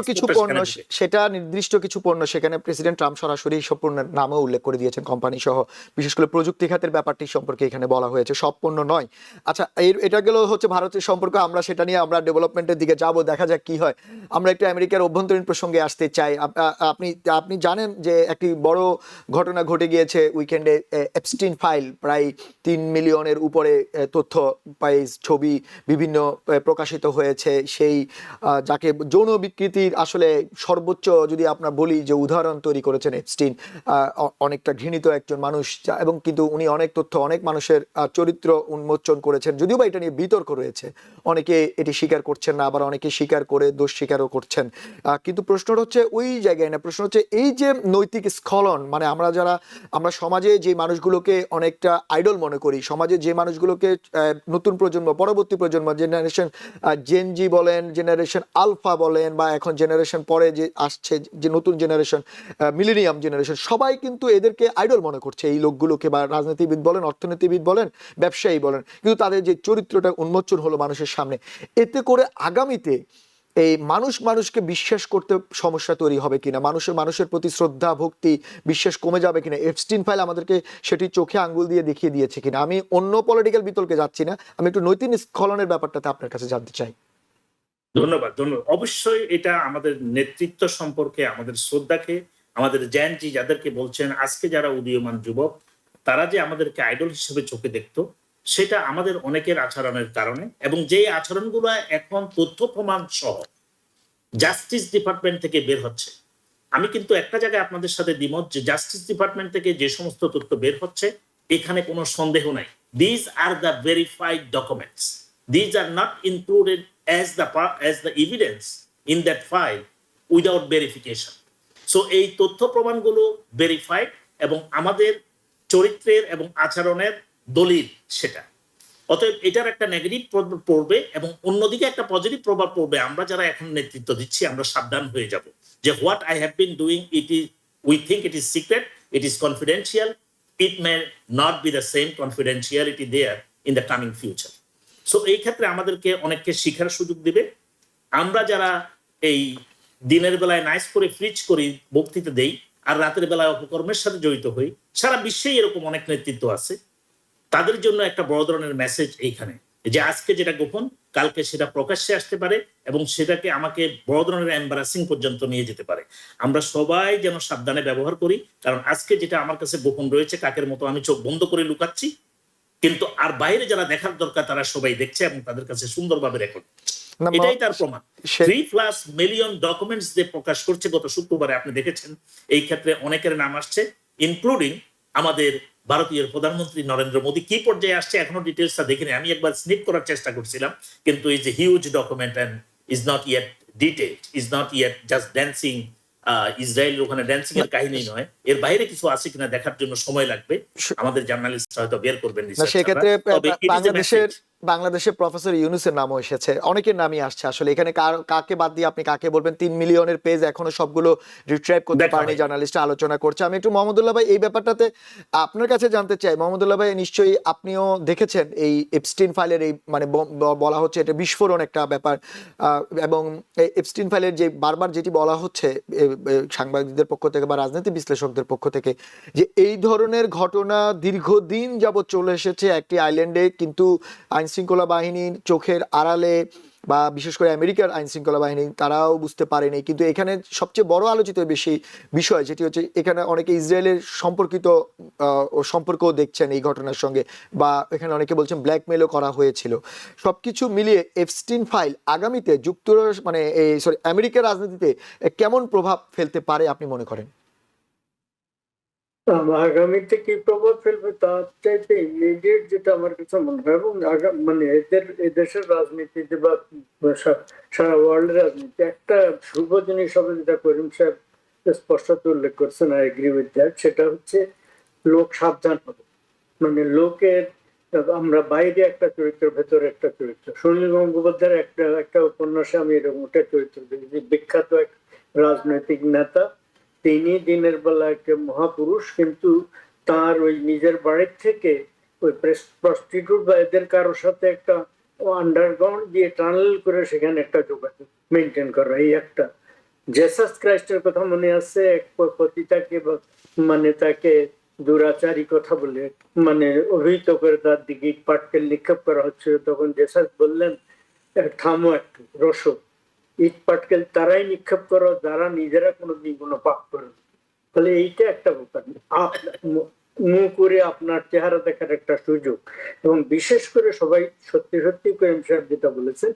Speaker 1: কিছু পণ্য সেখানে প্রেসিডেন্ট ট্রাম্প সরাসরি সব পণ্যের নামও উল্লেখ করে দিয়েছেন, কোম্পানি সহ, বিশেষ করে প্রযুক্তি খাতের ব্যাপারটি সম্পর্কে এখানে বলা হয়েছে, সব পণ্য নয়। আচ্ছা, এটা গেল হচ্ছে ভারতের সম্পর্ক, আমরা সেটা নিয়ে আমরা ডেভেলপমেন্টের দিকে যাব, দেখা যাক কি হয়। আমরা একটু আমেরিকার অভ্যন্তরীণ প্রসঙ্গে আসতে চাই। আপনি জানেন যে একটি বড় ঘটনা ঘটে গিয়েছে উইকেন্ডে। এপস্টিন ফাইল, প্রায় 3 মিলিয়নের উপরে তথ্য ফাইল, ছবি বিভিন্ন প্রকাশিত হয়েছে। সেই যাকে যৌন বিকৃতির আসলে সর্বোচ্চ যদি আপনার বলি যে উদাহরণ তৈরি করেছেন এপস্টিন, অনেকটা ঘৃণিত একজন মানুষ, এবং কিন্তু উনি অনেক তথ্য অনেক মানুষের চরিত্র উন্মোচন করেছেন। যদিও বা এটা নিয়ে বিতর্ক রয়েছে, অনেকে এটি স্বীকার করছেন না, আবার অনেকে স্বীকার করে দোষ স্বীকারও করছেন। কিন্তু প্রশ্নটা হচ্ছে ওই জায়গায় না, প্রশ্ন হচ্ছে এই যে নৈতিক স্খলন, মানে আমরা সমাজে যে মানুষগুলোকে অনেকটা আইডল মনে করি, সমাজে যে মানুষগুলোকে নতুন প্রজন্ম, পরবর্তী প্রজন্ম, জেনারেশন জেনজি বলেন, জেনারেশন আলফা বলেন, বা এখন জেনারেশন পরে যে আসছে যে নতুন জেনারেশন মিলেনিয়াম জেনারেশন, সবাই কিন্তু এদেরকে আইডল মনে করছে, এই লোকগুলোকে, বা রাজনীতিবিদ বলেন, অর্থনীতিবিদ বলেন, ব্যবসায়ী বলেন। কিন্তু তাদের যে চরিত্রটা উন্মোচন হলো মানুষের সামনে, এতে করে আগামীতে এই মানুষকে বিশ্বাস করতে সমস্যা তৈরি হবে কিনা, মানুষের প্রতি শ্রদ্ধা ভক্তি বিশ্বাস কমে যাবে কিনা, এপস্টিন ফাইল আমাদেরকে সেটি চোখে আঙ্গুল দিয়ে দেখিয়ে দিয়েছে কিনা। আমি অন্য পলিটিক্যাল বিতর্কে যাচ্ছি না, আমি একটু নৈতিক স্খলনের ব্যাপারটাতে আপনার কাছে জানতে চাই।
Speaker 2: ধন্যবাদ। অবশ্যই এটা আমাদের নেতৃত্ব সম্পর্কে আমাদের শ্রদ্ধাকে, আমাদের জ্ঞানজি যাদেরকে বলছেন আজকে যারা উদীয়মান যুবক, তারা যে আমাদেরকে আইডল হিসেবে চোখে দেখতো, সেটা আমাদের অনেকের আচরণের কারণে, এবং যে আচরণগুলো এখন তথ্য প্রমাণ সহ জাস্টিস ডিপার্টমেন্ট থেকে বের হচ্ছে। আমি কিন্তু একটা জায়গায় আপনাদের সাথে দ্বিমত, যে জাস্টিস ডিপার্টমেন্ট থেকে যে সমস্ত তথ্য বের হচ্ছে এখানে কোনো সন্দেহ নাই, these are the verified documents, these are not included as the evidence in that file without verification. So এই তথ্য প্রমাণগুলো ভেরিফাইড এবং আমাদের চরিত্রের এবং আচরণের দলিল সেটা। অতএব এটার একটা নেগেটিভ প্রভাব পড়বে এবং অন্যদিকে একটা পজিটিভ প্রভাব পড়বে। আমরা যারা এখন নেতৃত্ব দিচ্ছি আমরা সাবধান হয়ে যাব যে what I have been doing, we think it is secret, it is confidential, it may not be the same confidentiality there in the coming future. So এই ক্ষেত্রে আমাদেরকে অনেককে শিখার সুযোগ দিবে। আমরা যারা এই দিনের বেলায় নাইস করে ফ্রিজ করি, বক্তৃতা দেই, আর রাতের বেলায় অপকর্মের সাথে জড়িত হই, সারা বিশ্বেই এরকম অনেক নেতৃত্ব আছে, তাদের জন্য একটা বড় ধরনের মেসেজ এইখানে, যে আজকে যেটা গোপন কালকে সেটা প্রকাশ্যে আসতে পারে এবং সেটাকে আমাকে বড় ধরনের এম্বারাসিং পর্যন্ত নিয়ে যেতে পারে। আমরা সবাই যেন সাবধানে ব্যবহার করি, কারণ আজকে যেটা আমার কাছে গোপন রয়েছে, কাকের মতো আমি চোখ বন্ধ করে লুকাচ্ছি, কিন্তু আর বাইরে যারা দেখার দরকার তারা সবাই দেখছে এবং তাদের কাছে সুন্দরভাবে রেকর্ড।
Speaker 1: না,
Speaker 2: এটাই তার প্রমাণ।
Speaker 1: সে-
Speaker 2: 3+ মিলিয়ন ডকুমেন্টস যে প্রকাশ করছে গত শুক্রবারে, আপনি দেখেছেন, এই ক্ষেত্রে অনেকের নাম আসছে, ইনক্লুডিং আমাদের ভারতীয় প্রধানমন্ত্রী নরেন্দ্র মোদী। কি পর্যায়ে আসছে এখনো ডিটেলসটা দেখিনি, আমি একবার স্নিপ করার চেষ্টা করছিলাম, কিন্তু is a huge document and is not yet detailed, is not yet just dancing. ইসরায়েলের ওখানে ড্যান্সিং এর কাহিনী নয়, এর বাইরে কিছু আছে কিনা দেখার জন্য সময় লাগবে। আমাদের জার্নালিস্ট হয়তো বের করবেন
Speaker 1: না,
Speaker 2: রিসার্চাররা।
Speaker 1: সেক্ষেত্রে
Speaker 2: তবে it is a
Speaker 1: বাংলাদেশের
Speaker 2: message।
Speaker 1: প্রফেসর ইউনূসের নামও এসেছে, অনেকের নামই আসছে। আসলে এখানে কাকে বাদ দিয়ে আপনি কাকে বলবেন? 3 মিলিয়নের পেজ এখনো সবগুলো রিট্রাইভ করতে
Speaker 2: দেখা
Speaker 1: পারেনি,
Speaker 2: হয়নি।
Speaker 1: জার্নালিস্ট আলোচনা করছে। আমি একটু মোহাম্মদুল্লাহ ভাই এই ব্যাপারটাতে আপনার কাছে জানতে চাই। মোহাম্মদুল্লাহ ভাই, নিশ্চয়ই আপনিও দেখেছেন এই এপস্টিন ফাইলের এই মানে বলা হচ্ছে এটা বিস্ফোরণ একটা ব্যাপার, এবং এই এপস্টিন ফাইলের যে বারবার যেটি বলা হচ্ছে সাংবাদিকদের পক্ষ থেকে বা রাজনীতি বিশ্লেষকদের পক্ষ থেকে, যে এই ধরনের ঘটনা দীর্ঘদিন যাবৎ চলে এসেছে একটি আইল্যান্ডে, কিন্তু আইন শৃঙ্খলা বাহিনীর চোখের আড়ালে বা বিশেষ করে আমেরিকার আইন শৃঙ্খলা বাহিনী তারাও বুঝতে পারেনি। কিন্তু এখানে সবচেয়ে বড় আলোচিত বিষয় যেটি হচ্ছে, এখানে অনেকে ইসরায়েলের সম্পর্কও দেখছেন এই ঘটনার সঙ্গে, বা এখানে অনেকে বলছেন ব্ল্যাকমেলও করা হয়েছিল। সবকিছু মিলিয়ে এপস্টিন ফাইল আগামীতে যুক্তরাষ্ট্র মানে আমেরিকার রাজনীতিতে কেমন প্রভাব ফেলতে পারে আপনি মনে করেন?
Speaker 3: আগামীতে কি প্রভাব ফেলবে তার চাইতে ইমিডিয়েট যেটা আমার কাছে মনে হয়, এবং মানে এদেশের রাজনীতিতে বা সারা ওয়ার্ল্ডের রাজনীতি একটা শুভ জিনিস হবে, যেটা করিম সাহেব স্পষ্ট উল্লেখ করছেন, আই এগ্রি উইথ দ্যাট। সেটা হচ্ছে লোক সাবধান হবে। মানে লোকের, আমরা বাইরে একটা চরিত্র, ভেতরে একটা চরিত্র। সুনীল গঙ্গোপাধ্যায়ের একটা উপন্যাসে আমি এরকম একটা চরিত্র দেখেছি, বিখ্যাত এক রাজনৈতিক নেতা। তিনি দিনের বেলা একটা মহাপুরুষ, কিন্তু তার ওই নিজের বাড়ির থেকে ওই প্রস্টিটিউট বা এদের কারোর সাথে একটা আন্ডারগ্রাউন্ড দিয়ে টানেল করে সেখানে একটা যোগাযোগ মেনটেন করা। এই একটা জেসাস ক্রাইস্টের কথা মনে আছে, এক পতিতাকে মানে তাকে দুরাচারী কথা বলে মানে অভিহিত করে তার দিকে ইট পাটকেল নিক্ষেপ করা হচ্ছিল, তখন জেসাস বললেন থামো একটু, রসদ ইট পাটকেল তারাই নিক্ষেপ করো যারা নিজেরা কোনোদিন কোনো পাপ করে। তাহলে এইটা একটা ব্যাপার, মুখ করে আপনার চেহারা দেখার একটা সুযোগ। এবং বিশেষ করে সবাই সত্যি সত্যি করিম সাহেব যেটা বলেছেন,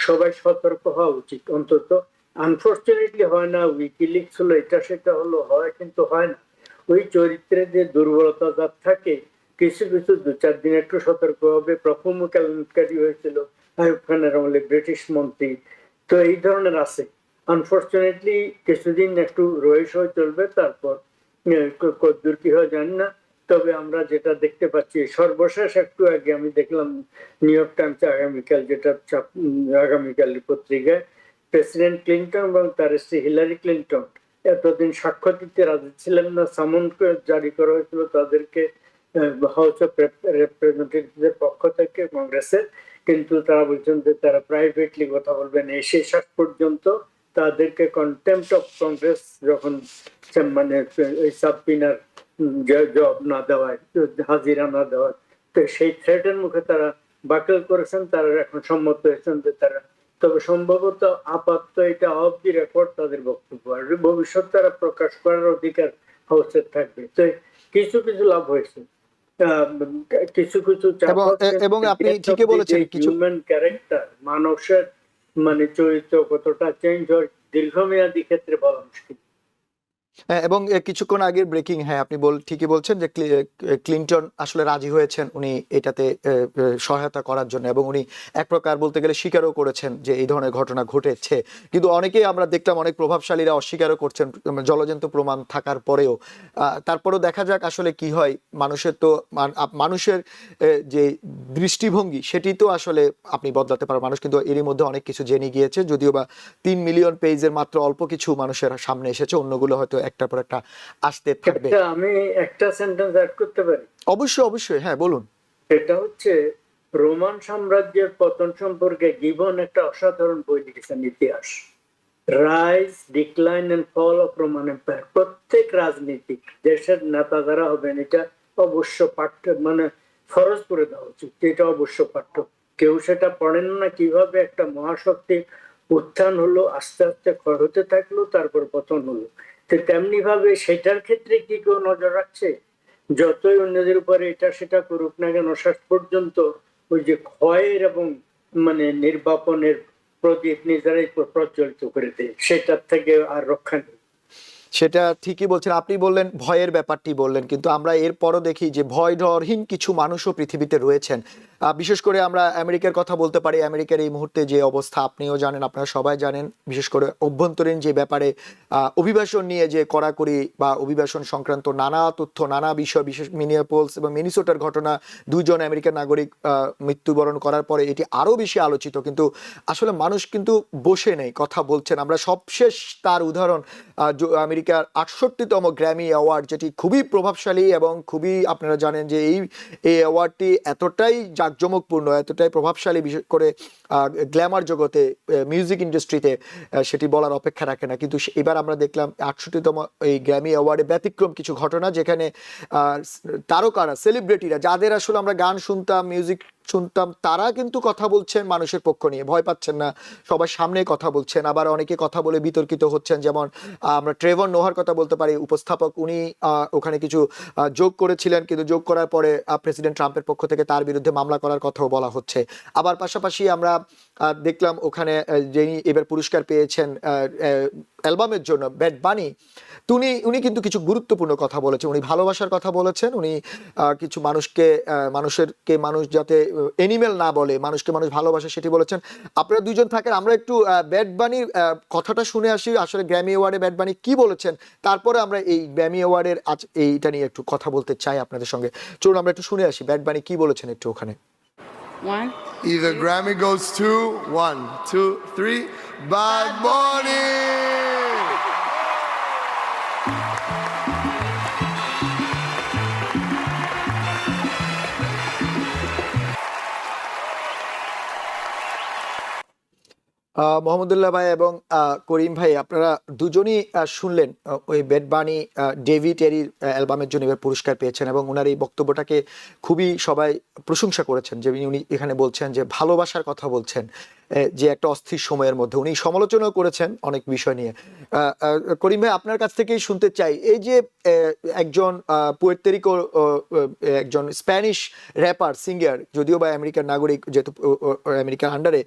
Speaker 3: সবাই সতর্ক হওয়া উচিত। অন্তত আনফর্চুনেটলি হয় না, উইকিলিক্স হলো, এটা সেটা হলো, হয় কিন্তু হয় না। ওই চরিত্রে যে দুর্বলতা যার থাকে, কিছু কিছু 2-4 দিন একটু সতর্ক হবে। প্রফুল্ল কেলেঙ্কারি হয়েছিল আইয়ুব খানের আমলে, ব্রিটিশ মন্ত্রী। তো এই ধরনের আছে। আনফর্চুনেটলি কিছুদিন একটু রয়েস হয়ে চলবে, তারপর কতদূর কি হয় জানি না। তবে আমরা যেটা দেখতে পাচ্ছি, সর্বশেষ একটু আগে আমি দেখলাম নিউ ইয়র্ক টাইমস আগামীকাল, যেটা আগামীকাল পত্রিকায়, প্রেসিডেন্ট ক্লিন্টন এবং তার স্ত্রী হিলারি ক্লিন্টন এতদিন সাক্ষ্য দিতে রাজি ছিলেন না, সামন জারি করা হয়েছিল তাদেরকে হাউস অফ রিপ্রেজেন্টেটিভদের পক্ষ থেকে, কংগ্রেসের। কিন্তু তারা বলছেন যে তারা প্রাইভেটলি কথা বলবেন। সেই শেষ পর্যন্ত তাদেরকে কন্টেম্পট অফ কংগ্রেস যখন মানে ওই সাবপিনার জব না দেওয়ায়, হাজিরা না দেওয়ায়, তো সেই থ্রেটের মুখে তারা বাতিল করেছেন। তারা এখন সম্মত হয়েছেন যে তারা, তবে সম্ভবত আপাতত এটা অফ দি রেকর্ড তাদের বক্তব্য, আর ভবিষ্যৎ তারা প্রকাশ করার অধিকার হাউসের থাকবে। তো কিছু কিছু লাভ হয়েছে, কিছু কিছু
Speaker 1: এবং আপনি ঠিকই বলেছেন, কিছু
Speaker 3: হিউম্যান ক্যারেক্টার, মানুষের মানে চরিত্র কতটা চেঞ্জ হয় দীর্ঘমেয়াদী ক্ষেত্রে বলা মুশকিল।
Speaker 1: এবং কিছুক্ষণ আগের ব্রেকিং, হ্যাঁ আপনি ঠিকই বলছেন যে ক্লিন্টন আসলে রাজি হয়েছেন উনি এটাতে সহায়তা করার জন্য, এবং উনি এক প্রকার বলতে গেলে স্বীকারও করেছেন যে এই ধরনের ঘটনা ঘটেছে। কিন্তু অনেকেই আমরা দেখলাম, অনেক প্রভাবশালীরা অস্বীকারও করছেন জলজন্ত প্রমাণ থাকার পরেও। তারপরেও দেখা যাক আসলে কি হয়। মানুষের যে দৃষ্টিভঙ্গি সেটি তো আসলে আপনি বদলাতে পারেন। মানুষ কিন্তু এরই মধ্যে অনেক কিছু জেনে গিয়েছে, যদিও বা 3 মিলিয়ন পেজের মাত্র অল্প কিছু মানুষের সামনে এসেছে, অন্যগুলো হয়তো একটার পর একটা আসতে থাকবে।
Speaker 3: আমি একটা সেন্টেন্স অ্যাড করতে পারি?
Speaker 1: অবশ্যই অবশ্যই, হ্যাঁ বলুন।
Speaker 3: এটা হচ্ছে রোমান সাম্রাজ্যের পতন সম্পর্কে গিবন একটা অসাধারণ বই লিখেছেন, ইতিহাস, rise, decline and fall of Roman Empire. প্রত্যেক রাজনীতিক দেশের নেতা যারা হবেন, এটা অবশ্য পাঠ্য, মানে ফরজ করে দেওয়া উচিত, এটা অবশ্য পাঠ্য। কেউ সেটা পড়েন না, কিভাবে একটা মহাশক্তি উত্থান হলো, আস্তে আস্তে ক্ষয় হতে থাকলো, তারপর পতন হলো। তেমনি ভাবে সেটার ক্ষেত্রে কি কেউ নজর রাখছে? যতই অন্যদের উপরে এটা সেটা করুক না কেন, শেষ পর্যন্ত ওই যে ক্ষয়ের এবং মানে নির্বাপনের প্রদীপ নিজেরাই প্রজ্বলিত করে দেয়, সেটার থেকে আর রক্ষা নেই।
Speaker 1: সেটা ঠিকই বলছেন, আপনি বললেন ভয়ের ব্যাপারটি বললেন, কিন্তু আমরা এরপরও দেখি যে ভয় ডরহীন কিছু মানুষও পৃথিবীতে রয়েছেন। বিশেষ করে আমরা আমেরিকার কথা বলতে পারি। আমেরিকার এই মুহূর্তে যে অবস্থা আপনিও জানেন, আপনারা সবাই জানেন, বিশেষ করে অভ্যন্তরীণ যে ব্যাপারে অভিবাসন নিয়ে যে কড়াকড়ি বা অভিবাসন সংক্রান্ত নানা তথ্য, নানা বিষয়, বিশেষ মিনিয়াপোলস এবং মিনিসোটার ঘটনা, দুইজন আমেরিকান নাগরিক মৃত্যুবরণ করার পরে এটি আরও বেশি আলোচিত। কিন্তু আসলে মানুষ কিন্তু বসে নেই, কথা বলছেন। আমরা সবশেষ তার উদাহরণ আমেরিকার 68তম গ্র্যামি অ্যাওয়ার্ড, যেটি খুবই প্রভাবশালী এবং খুবই, আপনারা জানেন যে এই অ্যাওয়ার্ডটি এতটাই জাঁকজমকপূর্ণ, এতটাই প্রভাবশালী, বিশেষ করে গ্ল্যামার জগতে, মিউজিক ইন্ডাস্ট্রিতে, সেটি বলার অপেক্ষা রাখে না। কিন্তু এবার আমরা দেখলাম 68তম এই গ্র্যামি অ্যাওয়ার্ডে ব্যতিক্রম কিছু ঘটনা, যেখানে তারকারা, সেলিব্রিটিরা, যাদের আসলে আমরা গান শুনতাম, মিউজিক শুনতাম, তারা কিন্তু কথা বলছেন মানুষের পক্ষ নিয়ে, ভয় পাচ্ছেন না, সবার সামনে কথা বলছেন। আবার অনেকে কথা বলে বিতর্কিত হচ্ছেন, যেমন আমরা ট্রেভর নোহার কথা বলতে পারি, উপস্থাপক। উনি ওখানে কিছু যোগ করেছিলেন, কিন্তু যোগ করার পরে প্রেসিডেন্ট ট্রাম্পের পক্ষ থেকে তার বিরুদ্ধে মামলা করার কথাও বলা হচ্ছে। আবার পাশাপাশি আমরা দেখলাম ওখানে যিনি এবার পুরস্কার পেয়েছেন অ্যালবামের জন্য, ব্যাড বানি, উনি কিন্তু কিছু গুরুত্বপূর্ণ কথা বলেছেন। উনি ভালোবাসার কথা বলেছেন। উনি কিছু মানুষ যাতে এনিমেল না বলে, মানুষকে মানুষ ভালোবাসে, সেটি বলেছেন। আপনারা দুইজন থাকেন, আমরা একটু ব্যাড বানির কথাটা শুনে আসি, আসলে গ্র্যামি অ্যাওয়ার্ডে ব্যাড বানি কি বলেছেন, তারপরে আমরা এই গ্র্যামি অ্যাওয়ার্ডের এইটা নিয়ে একটু কথা বলতে চাই আপনাদের সঙ্গে। চলুন আমরা একটু শুনে আসি ব্যাড বানি কি বলেছেন একটু ওখানে।
Speaker 4: One.
Speaker 5: Either Grammy goes to 1, 2, 3. Bad Bunny!
Speaker 1: Mohammadullah ভাই এবং করিম ভাই, আপনারা দুজনই শুনলেন ওই ব্যাড বানি ডেভিড এরির অ্যালবামের জন্য এবার পুরস্কার পেয়েছেন, এবং ওনার এই বক্তব্যটাকে খুবই সবাই প্রশংসা করেছেন। যে উনি এখানে বলছেন যে ভালোবাসার কথা বলছেন, যে একটা অস্থির সময়ের মধ্যে। উনি সমালোচনাও করেছেন অনেক বিষয় নিয়ে। করিম ভাই, আপনার কাছ থেকেই শুনতে চাই, এই যে একজন পুয়ের্তো একজন স্প্যানিশ র্যাপার সিঙ্গার, যদিও বা আমেরিকার নাগরিক, যেহেতু আমেরিকার আন্ডারে,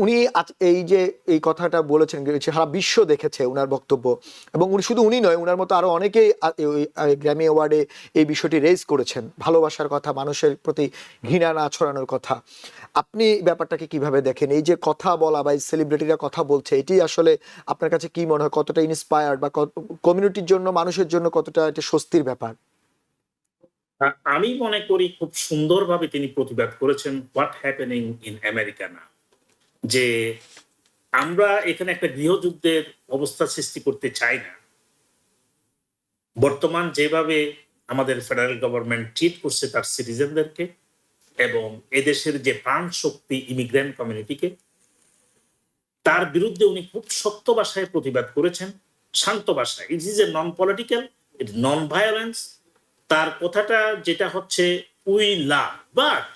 Speaker 1: উনি এই যে এই কথাটা বলেছেন, সারা বিশ্ব দেখেছে উনার বক্তব্য, এবং উনি নয়, উনার মতো আরো অনেকেই গ্র্যামি অ্যাওয়ার্ডে এই বিষয়টি রেজ করেছেন, ভালোবাসার কথা, মানুষের প্রতি ঘৃণা না ছড়ানোর কথা। আপনি ব্যাপারটাকে কিভাবে দেখেন? এই যে কথা বলা বা সেলিব্রিটিরা কথা বলছে, এটি আসলে আপনার কাছে কি মনে হয়, কতটা ইন্সপায়ার্ড বা কমিউনিটির জন্য, মানুষের জন্য কতটা এটা স্বস্তির ব্যাপার?
Speaker 2: আমি মনে করি খুব সুন্দরভাবে তিনি প্রতিবাদ করেছেন হোয়াট হ্যাপেনিং ইন আমেরিকা না, যে আমরা এখানে একটা গৃহযুদ্ধের অবস্থা সৃষ্টি করতে চাই না। বর্তমান যেভাবে আমাদের ফেডারেল গভর্নমেন্ট ট্রিট করছে তার সিটিজেনদেরকে, এবং এদেশের যে প্রাণ শক্তি ইমিগ্রেন্ট কমিউনিটিকে, তার বিরুদ্ধে উনি খুব শক্ত ভাষায় প্রতিবাদ করেছেন, শান্ত ভাষায়। It is a non political, it non violence. তার কথাটা যেটা হচ্ছে উই লাভ, বাট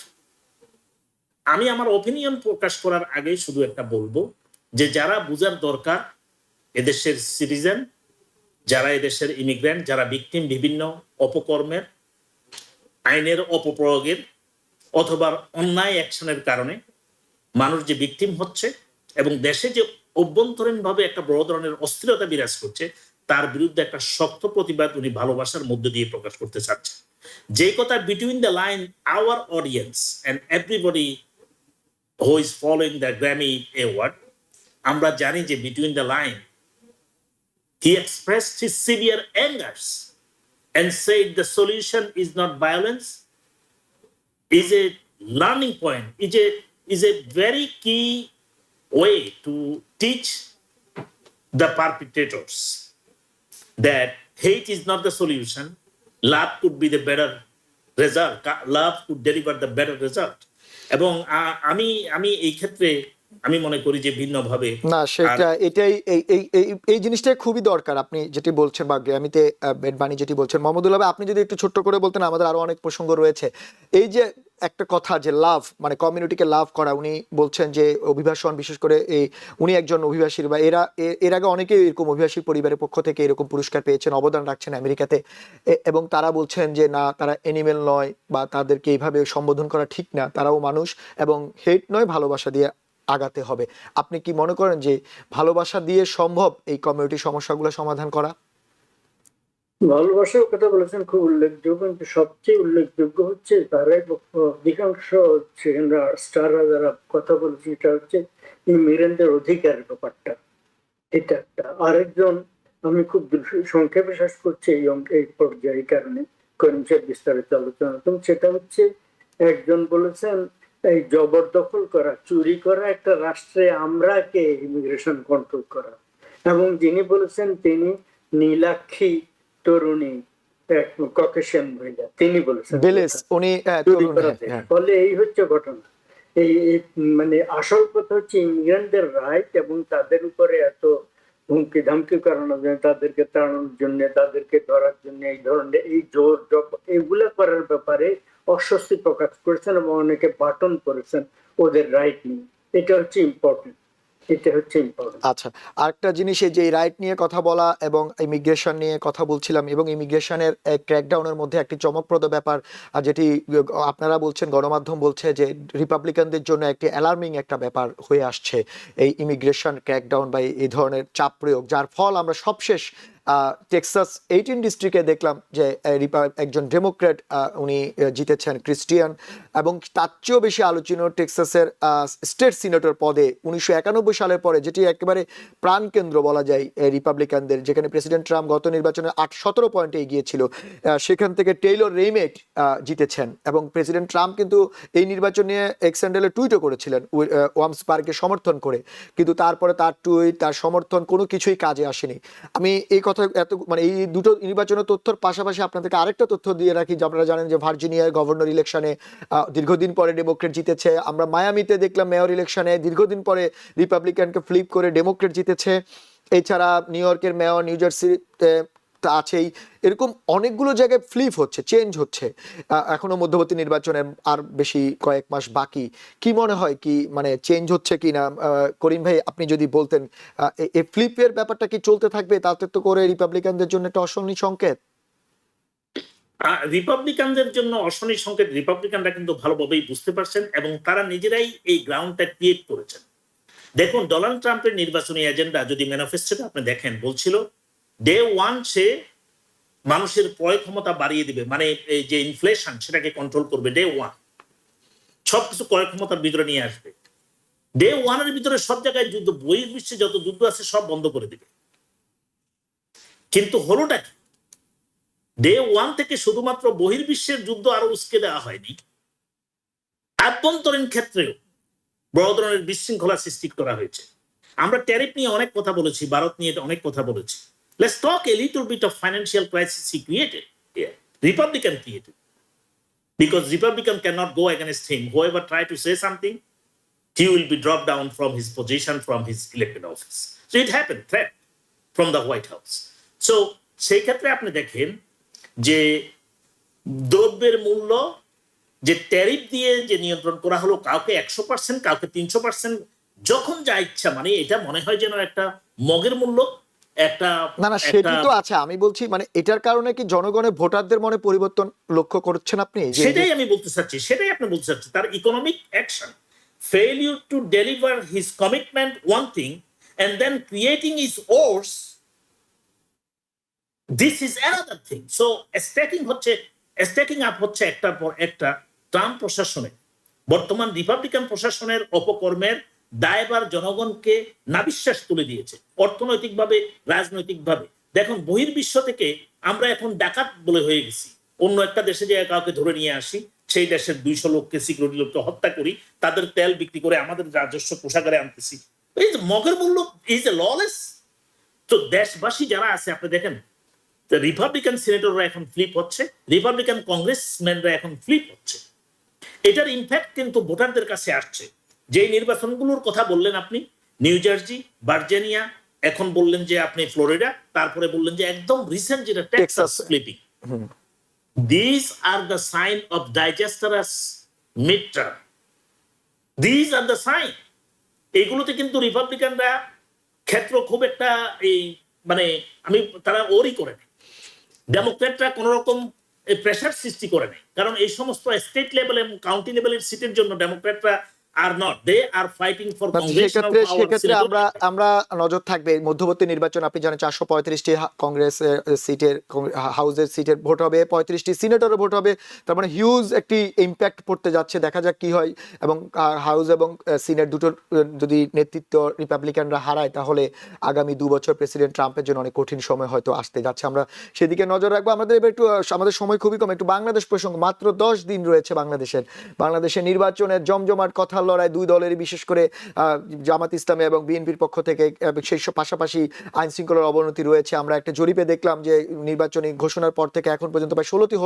Speaker 2: আমি আমার অপিনিয়ন প্রকাশ করার আগে শুধু একটা বলবো, যে যারা বুঝার দরকার, এদেশের সিটিজেন, যারা এদেশের ইমিগ্রেন্ট, যারা ভিকটিম বিভিন্ন অপকর্মের, আইনের অপপ্রয়োগের অথবা অন্যায় অ্যাকশনের কারণে মানুষ যে ভিকটিম হচ্ছে, এবং দেশে যে অভ্যন্তরীণভাবে একটা বড় ধরনের অস্থিরতা বিরাজ করছে, তার বিরুদ্ধে একটা শক্ত প্রতিবাদ উনি ভালোবাসার মধ্যে দিয়ে প্রকাশ করতে চাচ্ছেন। যে কথা between the line, hour audience and everybody who is following the Grammy award, আমরা জানি যে between the line he expressed his severe angers and said the solution is not violence, is a learning point, is a very key way to teach the perpetrators that hate is not the solution, love could be the better result, love could deliver the better result. এবং আমি এই ক্ষেত্রে আমি মনে করি যে ভিন্নভাবে
Speaker 1: না, সেটা এটাই এই জিনিসটাই খুবই দরকার। আপনি যেটি বলছেন বা গ্র্যামিতে ব্যাড বানি যেটি বলছেন, মোহাম্মদুল্লাহ ভাই, আপনি যদি একটু ছোট্ট করে বলতেন, আমাদের আরো অনেক প্রসঙ্গ রয়েছে। এই যে একটা কথা যে লাভ, মানে কমিউনিটিকে লাভ করা, উনি বলছেন যে অভিবাসন, বিশেষ করে উনি একজন অভিবাসীর, বা এর আগে অনেকেই এরকম অভিবাসী পরিবারের পক্ষ থেকে এরকম পুরস্কার পেয়েছেন, অবদান রাখছেন আমেরিকাতে, এবং তারা বলছেন যে না, তারা এনিমেল নয়, বা তাদেরকে এইভাবে সম্বোধন করা ঠিক না, তারাও মানুষ, এবং হেট নয়, ভালোবাসা দিয়ে আগাতে হবে। আপনি কি মনে করেন যে ভালোবাসা দিয়ে সম্ভব এই কমিউনিটি সমস্যাগুলো সমাধান করা?
Speaker 3: ভালোবাসার কথা বলেছেন, খুব উল্লেখযোগ্য, কিন্তু সবচেয়ে উল্লেখযোগ্য হচ্ছে তারাই অধিকাংশ হচ্ছে স্টাররা যারা কথা বলছে, এটা হচ্ছে ইমিগ্রেন্টদের অধিকারের ব্যাপারটা। এটা একটা। আরেকজন, আমি খুব সংক্ষেপে শেষ করছি এই পর্যায়ে কারণে, করিম সাহেব বিস্তারিত আলোচনা, এবং সেটা হচ্ছে একজন বলেছেন এই জবরদখল করা, চুরি করা একটা রাষ্ট্রে আমরা কে ইমিগ্রেশন কন্ট্রোল করা। এবং যিনি বলেছেন তিনি নীলাক্ষী তরুণী, এক ককেশিয়ান মহিলা, তিনি বলেছেন
Speaker 1: বেলেস, উনি
Speaker 3: চুরি
Speaker 1: তরুণ,
Speaker 3: করাতে। ফলে এই হচ্ছে ঘটনা। এই মানে আসল কথা হচ্ছে ইমিগ্রেন্টদের রাইট, এবং তাদের উপরে এত হুমকি ধামকি করানোর জন্য, তাদেরকে তাড়ানোর জন্য, তাদেরকে ধরার জন্য এই ধরনের এই জোর এগুলা করার ব্যাপারে অস্বস্তি প্রকাশ করেছেন এবং অনেকে বাটন করেছেন ওদের রাইট নিয়ে। এটা হচ্ছে ইম্পর্টেন্ট, এটা হচ্ছে ইম্পর্টেন্ট।
Speaker 1: আচ্ছা, আরেকটা জিনিস, এই যে রাইট নিয়ে কথা বলা এবং ইমিগ্রেশন নিয়ে কথা বলছিলাম, এবং ইমিগ্রেশনের ক্র্যাকডাউনের মধ্যে একটি চমকপ্রদ ব্যাপার যেটি আপনারা বলছেন, গণমাধ্যম বলছে যে রিপাবলিকানদের জন্য একটি অ্যালার্মিং একটা ব্যাপার হয়ে আসছে এই ইমিগ্রেশন ক্র্যাকডাউন বা এই ধরনের চাপ প্রয়োগ, যার ফল আমরা সবশেষ টেক্সাস 18 ডিস্ট্রিক্টে দেখলাম যে একজন ডেমোক্র্যাট উনি জিতেছেন, ক্রিস্টিয়ান, এবং তার চেয়েও বেশি আলোচনা টেক্সাসের স্টেট সিনেটর পদে 1991 সালের পরে, যেটি একেবারে প্রাণকেন্দ্র বলা যায় রিপাবলিকানদের, যেখানে প্রেসিডেন্ট ট্রাম্প গত নির্বাচনে 17 পয়েন্টে এগিয়ে ছিল, সেখান থেকে টেইলর রেইমেট জিতেছেন। এবং প্রেসিডেন্ট ট্রাম্প কিন্তু এই নির্বাচন নিয়ে এক্স হ্যান্ডেলে টুইটও করেছিলেন ওয়ামসবার্গকে সমর্থন করে, কিন্তু তারপরে তার টুইট, তার সমর্থন কোনো কিছুই কাজে আসেনি। আমি এই কথা এত মানে এই দুটো নির্বাচনের তথ্যের পাশাপাশি আপনাদেরকে আরেকটা তথ্য দিয়ে রাখি, যে আপনারা জানেন যে ভার্জিনিয়ার গভর্নর ইলেকশনে দীর্ঘদিন পরে ডেমোক্রেট জিতেছে। আমরা মায়ামিতে দেখলাম মেয়র ইলেকশনে দীর্ঘদিন পরে রিপাবলিকানকে ফ্লিপ করে ডেমোক্রেট জিতেছে। এছাড়া নিউ ইয়র্কের মেয়র, নিউ জার্সিতে তা আছেই। এরকম অনেকগুলো জায়গায় ফ্লিপ হচ্ছে, চেঞ্জ হচ্ছে। এখনো মধ্যবর্তী নির্বাচনের আর বেশি কয়েক মাস বাকি। কি মনে হয়, কি মানে চেঞ্জ হচ্ছে কি না? করিম ভাই, আপনি যদি বলতেন এই ফ্লিপের ব্যাপারটা কি চলতে থাকবে? তাতে তো করে রিপাবলিকানদের জন্য একটা অশনি সংকেত।
Speaker 2: রিপাবলিকানদের জন্য অশনি সংকেত রিপাবলিকানরা কিন্তু ভালোভাবেই বুঝতে পারছেন এবং তারা নিজেরাই এই গ্রাউন্ডটা ক্রিয়েট করেছেন। দেখুন, ডোনাল্ড ট্রাম্পের নির্বাচনী এজেন্ডা যদি ম্যানিফেস্টোটা আপনি দেখেন, বলছিল ডে ওয়ান সে মানুষের ক্রয় ক্ষমতা বাড়িয়ে দিবে, মানে এই যে ইনফ্লেশন সেটাকে কন্ট্রোল করবে। ডে ওয়ান সবকিছু ক্রয় ক্ষমতার ভিতরে নিয়ে আসবে। ডে ওয়ানের ভিতরে সব জায়গায় যুদ্ধ, বহির্বিশ্বে যত যুদ্ধ আছে সব বন্ধ করে দিবে। কিন্তু হলোটা কি, ডে ওয়ান থেকে শুধুমাত্র বহির্বিশ্বের যুদ্ধ আরো উস্কে দেওয়া হয়নি, আভ্যন্তরীণ ক্ষেত্রেও বড় ধরনের বিশৃঙ্খলা সৃষ্টি করা হয়েছে। আমরা ট্যারিফ নিয়ে অনেক কথা বলেছি, ভারত নিয়ে অনেক কথা বলেছি। Let's talk a little bit of financial crisis he created. Yeah. Republican created. Because Republican cannot go against him. Whoever try to say something, he will be dropped down from his position, from his elected office. So it happened, threat from the White House. So সেই ক্ষেত্রে আপনি দেখেন যে দ্রব্যের মূল্য যে tariff দিয়ে যে নিয়ন্ত্রণ করা হলো, কাউকে 100%, কাউকে 300%, যখন যা ইচ্ছা, মানে এটা মনে হয় যেন একটা মগের মূল্য একটা।
Speaker 1: না না, সেটি তো আছে, আমি বলছি মানে এটার কারণে কি জনগণের, ভোটারদের মনে পরিবর্তন লক্ষ্য করছেন আপনি?
Speaker 2: সেটাই আমি বলতে চাচ্ছি, সেটাই আপনি বলতে চাচ্ছি। তার economic action, failure to deliver his commitment one thing and then creating his oars, this is another thing. So stacking up হচ্ছে একটার পর একটা ট্রাম্প প্রশাসনে, বর্তমান রিপাবলিকান প্রশাসনের অপকর্মের দায়ভার জনগণকে নাবিশ্বাস তুলে দিয়েছে, অর্থনৈতিকভাবে, রাজনৈতিকভাবে। দেখুন, বহির্বিশ্ব থেকে আমরা এখন ডাকাত বলে হয়ে গেছি। অন্য একটা দেশে যে কাউকে ধরে নিয়ে আসি, সেই দেশের 200 লোককে, সিকিউরিটি লোককে হত্যা করি, তাদের তেল বিক্রি করে আমাদের রাজস্ব কোষাগারে আনতেছি। এই যে মগের মূল্য ইজ এ ললেস। তো দেশবাসী যারা আছে, আপনি দেখেন রিপাবলিকান সিনেটররা এখন ফ্লিপ হচ্ছে, রিপাবলিকান কংগ্রেসম্যানরা এখন ফ্লিপ হচ্ছে। এটার ইম্প্যাক্ট কিন্তু ভোটারদের কাছে আসছে। যে নির্বাচনগুলোর কথা বললেন আপনি, নিউ জার্সি, ভার্জিনিয়া, এখন বললেন যে আপনি ফ্লোরিডা, তারপরে বললেন যে একদম রিসেন্ট যেটা Texas flipping, this are the sign of disastrous midterm. This are the sign. এগুলোতে কিন্তু রিপাবলিকানরা ক্ষেত্র খুব একটা এই মানে তারা ওরই করে নেই। ডেমোক্র্যাটরা কোন রকম প্রেসার সৃষ্টি করে নেই, কারণ এই সমস্ত স্টেট লেভেল এবং কাউন্টি লেভেলের সিটের জন্য ডেমোক্র্যাটরা are not. They are fighting for congressional
Speaker 1: সেক্ষেত্রে
Speaker 2: power.
Speaker 1: সেক্ষেত্রে
Speaker 2: senatorial
Speaker 1: আমরা আমরা নজর থাকবে মধ্যবর্তী নির্বাচন, আপনি জানেন 435টি কংগ্রেস সিটের হাউসের সিটের ভোট হবে, 35টি সিনেটরের ভোট হবে, তার মানে হিউজ একটি ইম্প্যাক্ট পড়তে যাচ্ছে, দেখা যাক কি হয়। এবং হাউস এবং সিনেট দুটোর যদি নেতৃত্ব রিপাবলিকানরা হারায় তাহলে আগামী 2 বছর প্রেসিডেন্ট ট্রাম্পের জন্য অনেক কঠিন সময় হয়তো আসতে যাচ্ছে। আমরা সেদিকে নজর রাখবো। আমাদের এবার একটু আমাদের সময় খুবই কম, একটু বাংলাদেশ প্রসঙ্গ। মাত্র 10 দিন রয়েছে বাংলাদেশের নির্বাচনের জমজমাট কথার লড়াই দুই দলেরই, বিশেষ করে জামাত ইসলামী এবং বিএনপির পক্ষ থেকে, সেই সব পাশাপাশি আইন শৃঙ্খলার অবনতি রয়েছে। আমরা একটা জরিপে দেখলাম যে নির্বাচনী ঘোষণার পর থেকে এখন পর্যন্ত প্রায় 16টি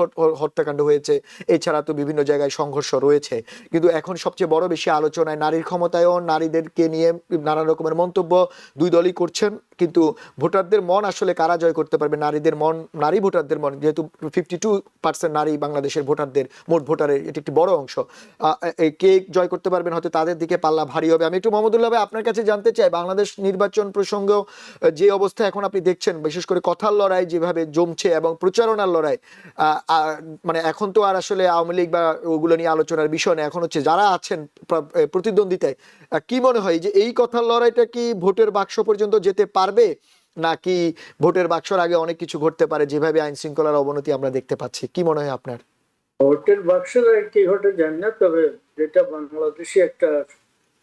Speaker 1: হত্যাকাণ্ড হয়েছে, এছাড়া তো বিভিন্ন জায়গায় সংঘর্ষ রয়েছে। কিন্তু এখন সবচেয়ে বড় বেশি আলোচনায় নারীর ক্ষমতায়ন, নারীদেরকে নিয়ে নানা রকমের মন্তব্য দুই দলই করছেন। কিন্তু ভোটারদের মন আসলে কারা জয় করতে পারবে, নারীদের মন, নারী ভোটারদের মন, যেহেতু 52% নারী বাংলাদেশের ভোটারদের মোট ভোটারের এটি একটি বড় অংশ, কে জয় করতে পারবেন হয়তো তাদের দিকে পাল্লা ভারী হবে। আমি একটু মোহাম্মদুল্লাহ ভাই আপনার কাছে জানতে চাই, বাংলাদেশ নির্বাচন প্রসঙ্গ যে অবস্থা এখন আপনি দেখছেন, বিশেষ করে কথার লড়াই যেভাবে জমছে এবং প্রচারণার লড়াই, মানে এখন তো আর আসলে আওয়ামী লীগ বা ওগুলো নিয়ে আলোচনার বিষয় না, এখন হচ্ছে যারা আছেন প্রতিদ্বন্দ্বিতায়, কি মনে হয় যে এই কথার লড়াইটা কি ভোটের বাক্স পর্যন্ত যেতে পারবে, নাকি ভোটের বাক্সর আগে অনেক কিছু ঘটতে পারে, যেভাবে আইন শৃঙ্খলার অবনতি আমরা দেখতে পাচ্ছি? কি মনে হয় আপনার?
Speaker 3: ভোটের বাক্সের কি ঘটে জানি না, তবে যেটা বাংলাদেশে একটা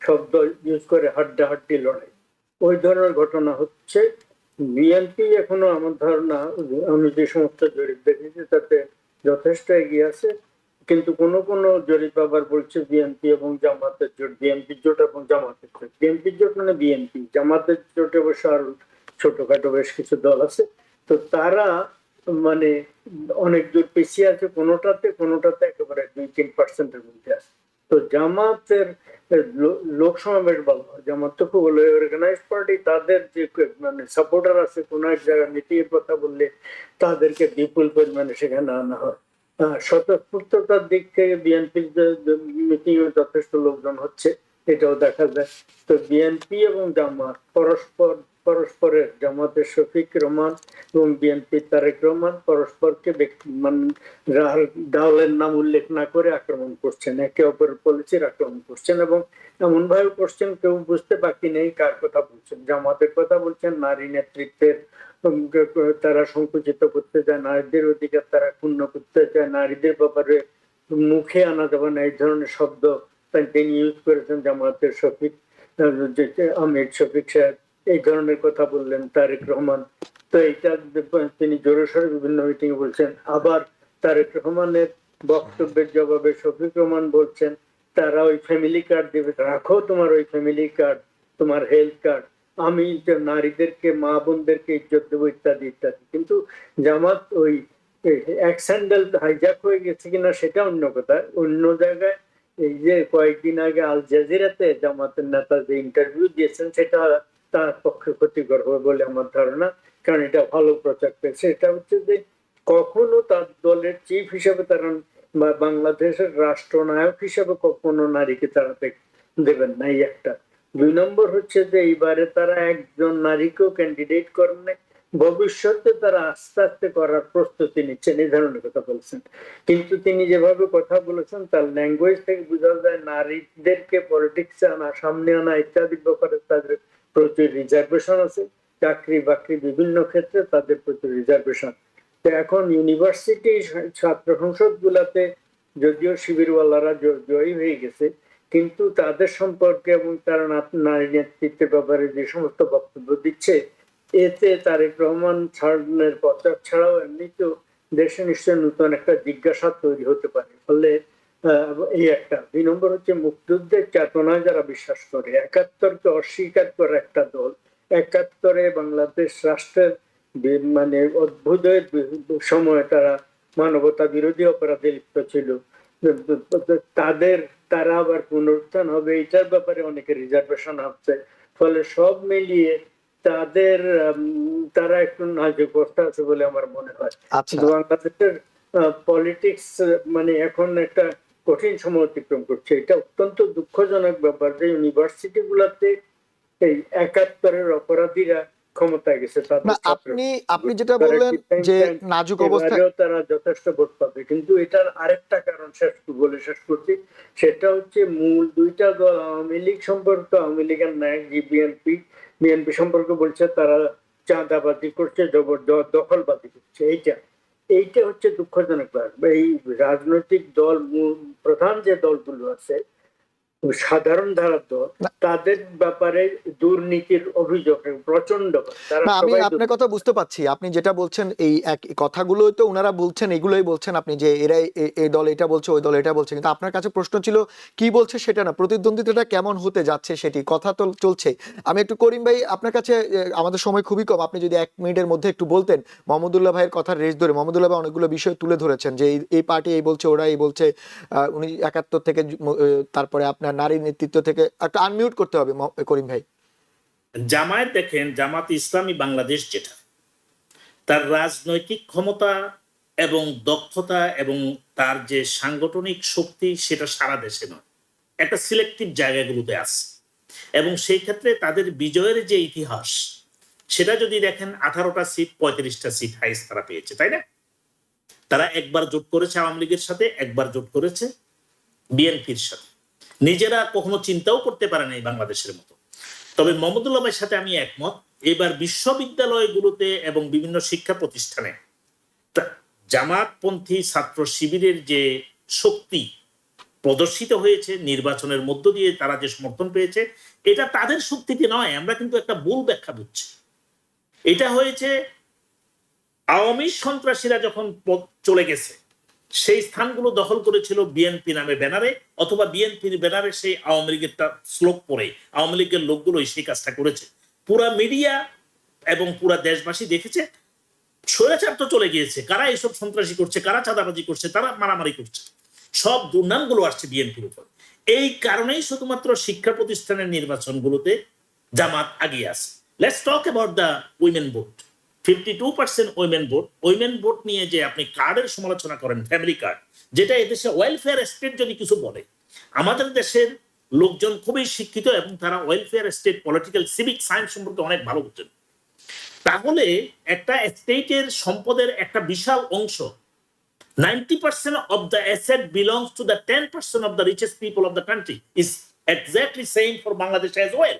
Speaker 3: শব্দ ইউজ করে হাড্ডাহাড্ডি লড়াই, ওই ধরনের ঘটনা হচ্ছে। বিএনপি এখনো আমার ধারণা, আমি যে সমস্ত জরিপ দেখেছি তাতে যথেষ্ট এগিয়ে আছে, কিন্তু কোন কোন জরিপ আবার বলছে বিএনপি এবং জামাতের জোট, বিএনপি জোট এবং জামাতের জোট। বিএনপি জোট মানে বিএনপি, জামাতের জোটে অবশ্য আরো ছোটখাটো বেশ কিছু দল আছে, তো তারা মানে অনেক দূর পিছিয়ে আছে কোনোটাতে একেবারে 2-3%-এর মধ্যে আছে। তো জামাতের লোক সমাবেশ বলা হয়, জামাত তো খুব অর্গানাইজ পার্টি, তাদের যে মানে সাপোর্টার আছে, কোন এক জায়গায় মিটিং এর কথা বললে তাদেরকে বিপুল পরিমাণে সেখানে আনা হয়। স্বতঃস্ফূর্ততার দিক থেকে বিএনপির মিটিং এ যথেষ্ট লোকজন হচ্ছে, এটাও দেখা যায়। তো বিএনপি এবং জামাত পরস্পরের, জামাতের শফিক রহমান এবং বিএনপির তারেক রহমান পরস্পরকে দলের নাম উল্লেখ না করে আক্রমণ করছেন, একে অপরের পলিসির আক্রমণ করছেন, এবং এমন ভাবে করছেন কেউ বুঝতে বাকি নেই কার কথা বলছেন। জামাতের কথা বলছেন, নারী নেতৃত্বের তারা সংকুচিত করতে চায়, নারীদের অধিকার তারা ক্ষুণ্ণ করতে চায়, নারীদের ব্যাপারে মুখে আনা যাবে না এই ধরনের শব্দ তিনি ইউজ করেছেন। জামাতের শফিক আমির শফিক সাহেব এই ধরনের কথা বললেন, তারেক রহমান। তো এইটা তিনি জোরে সোরে বিভিন্ন মিটিং এ বলছেন। আবার তারেক রহমানের বক্তব্যের জবাবে শফিক রহমান বলছেন তারা ওই ফ্যামিলি কার্ড দেবে, রাখো তোমার ওই ফ্যামিলি কার্ড, তোমার হেলথ কার্ড, আমি নারীদেরকে, মা বোনদেরকে ইজ্জত দেবো, ইত্যাদি ইত্যাদি। কিন্তু জামাত ওই এক স্যান্ডেল হাইজ্যাক হয়ে গেছে কিনা সেটা অন্য কথা। অন্য জায়গায় এই যে কয়েকদিন আগে আল জাজিরাতে জামাতের নেতা যে ইন্টারভিউ দিয়েছেন সেটা তার পক্ষে ক্ষতিকর হবে বলে আমার ধারণা, কারণ এটা ভালো প্রচার পেয়েছে। এটা হচ্ছে যে কখনো তার দলের চিফ হিসেবে তারা বা বাংলাদেশের রাষ্ট্রনায়ক হিসেবে কখনো নারীকে তারা দেবেন না, এই একটা। 2 নম্বর হচ্ছে যে এইবারে তারা একজন নারীকেও ক্যান্ডিডেট করেন নাই, ভবিষ্যতে তারা আস্তে আস্তে করার প্রস্তুতি নিচ্ছেন, এই ধরনের কথা বলছেন। কিন্তু তিনি যেভাবে কথা বলেছেন তার ল্যাঙ্গুয়েজ থেকে বোঝা যায় নারীদেরকে পলিটিক্সে আনা, সামনে আনা ইত্যাদি ব্যাপারে তাদের প্রচুর রিজার্ভেশন আছে। চাকরি বাকরি বিভিন্ন ক্ষেত্রে তাদের প্রচুর রিজার্ভেশন। তো এখন ইউনিভার্সিটি ছাত্র সংসদ গুলাতে যদিও শিবিরওয়ালারা জয়ী হয়ে গেছে, কিন্তু তাদের সম্পর্কে এবং তারা নারী নেতৃত্বের ব্যাপারে যে সমস্ত বক্তব্য দিচ্ছে, এতে তারেক রহমান ছাড়ের প্রচার ছাড়াও এমনিতেও দেশে নিশ্চয় নতুন একটা জিজ্ঞাসা তৈরি হতে পারে। ফলে এই একটা। 2 নম্বর হচ্ছে মুক্তিযুদ্ধের চেতনায় যারা বিশ্বাস করে, 71কে অস্বীকার করে একটা দল, 71-এ বাংলাদেশ রাষ্ট্রের মানে অভ্যুদয়ের সময় তারা মানবতা বিরোধী অপরাধে লিপ্ত ছিল, তারা আবার পুনরুত্থান হবে এটার ব্যাপারে অনেকে রিজার্ভেশন আছে। ফলে সব মিলিয়ে তারা একটু নাজুক অবস্থা আছে বলে আমার মনে হয়। বাংলাদেশের পলিটিক্স মানে এখন একটা কঠিন সময় অতিক্রম করছে। এটা অত্যন্ত দুঃখজনক ব্যাপার যে ইউনিভার্সিটি গুলাতে এই 71-এর অপরাধীরা ক্ষমতায় গেছে তাদের
Speaker 1: না, আপনি যেটা বললেন যে নাজুক অবস্থায়
Speaker 3: তারা যথেষ্ট ভোট পাবে, কিন্তু এটার আরেকটা কারণ শেষ করছি, সেটা হচ্ছে মূল দুইটা দল আওয়ামী লীগ সম্পর্কে, আওয়ামী লীগের নায়ক যে বিএনপি সম্পর্কে বলছে তারা চাঁদাবাজি করছে, দখলবাজি করছে। এইটা হচ্ছে দুঃখজনক ব্যাপার। এই রাজনৈতিক দল প্রধান যে দলগুলো আছে সাধারণ ধারার দল, তাদের ব্যাপারে দুর্নীতির অভিযোগ প্রচন্ড।
Speaker 1: না, আমি আপনার কথা বুঝতে পারছি, আপনি যেটা বলছেন এই এক কথাগুলোই তো ওনারা বলছেন, এগুলোই বলছেন আপনি যে এরা এই দল এটা বলছে, ওই দল এটা বলছে, কিন্তু আপনার কাছে প্রশ্ন ছিল কি বলছে সেটা না, প্রতিদ্বন্দ্বিতাটা কেমন হতে যাচ্ছে সেটি কথা তো চলছে। আমি একটু করিম ভাই আপনার কাছে, আমাদের সময় খুবই কম, আপনি যদি 1 মিনিটের মধ্যে একটু বলতেন মাহমুদুল্লাহ ভাইয়ের কথার রেশ ধরে। মাহমুদুল্লাহ ভাই অনেকগুলো বিষয় তুলে ধরেছেন যে এই পার্টি এই বলছে, ওরা এই বলছে, উনি 71 থেকে তারপরে আপনার নারী নেতৃত্ব থেকে। একটা আনমিউট করতে হবে করিম ভাই।
Speaker 2: জামায়াত দেখেন, জামাত ইসলামী বাংলাদেশ যেটা, তার রাজনৈতিক ক্ষমতা এবং দক্ষতা এবং তার যে সাংগঠনিক শক্তি সেটা সারা দেশে নয়, একটা সিলেক্টিভ জায়গাগুলোতে আছে। এবং সেই ক্ষেত্রে তাদের বিজয়ের যে ইতিহাস সেটা যদি দেখেন, 18টা সিট 35টা সিট হাইস্ট তারা পেয়েছে, তাই না? তারা একবার জোট করেছে আওয়ামী লীগের সাথে, একবার জোট করেছে বিএনপির সাথে। নিজেরা কখনো চিন্তাও করতে পারে নাই বাংলাদেশের মতো। তবে মাহমুদুল্লাহ ভাইয়ের সাথে আমি একমত, এবার বিশ্ববিদ্যালয়গুলোতে এবং বিভিন্ন শিক্ষা প্রতিষ্ঠানে জামাতপন্থী ছাত্র শিবিরের যে শক্তি প্রদর্শিত হয়েছে নির্বাচনের মধ্য দিয়ে, তারা যে সমর্থন পেয়েছে, এটা তাদের শক্তিতে নয়। আমরা কিন্তু একটা ভুল ব্যাখ্যা বুঝছি। এটা হয়েছে আওয়ামী সন্ত্রাসীরা যখন চলে গেছে, সেই স্থানগুলো দখল করেছিল বিএনপি নামে ব্যানারে, অথবা বিএনপির ব্যানারে সেই আওয়ামী লীগের শ্লোক পরে আওয়ামী লীগের লোকগুলোই সেই কাজটা করেছে। পুরা মিডিয়া এবং পুরা দেশবাসী দেখেছে স্বৈরাচার তো চলে গিয়েছে, কারা এইসব সন্ত্রাসী করছে, কারা চাঁদাবাজি করছে, তারা মারামারি করছে, সব দুর্নামগুলো আসছে বিএনপির উপর। এই কারণেই শুধুমাত্র শিক্ষা প্রতিষ্ঠানের নির্বাচনগুলোতে জামাত আগিয়ে আছে। Let's talk about the women vote. 52% women vote নিয়ে যে আপনি কার্ডের সমালোচনা করেন, ফ্যামিলি কার্ড, যেটা এদেশে ওয়েলফেয়ার স্টেট যদি কিছু বলে, আমাদের দেশের লোকজন খুবই শিক্ষিত এবং তারা welfare state, political, civic science সম্পর্কে অনেক ভালো বুঝছেন। তাহলে একটা স্টেটের সম্পদের একটা বিশাল অংশ, 90% of the asset belongs to the 10% of the richest people of the country, is exactly same for Bangladesh as well.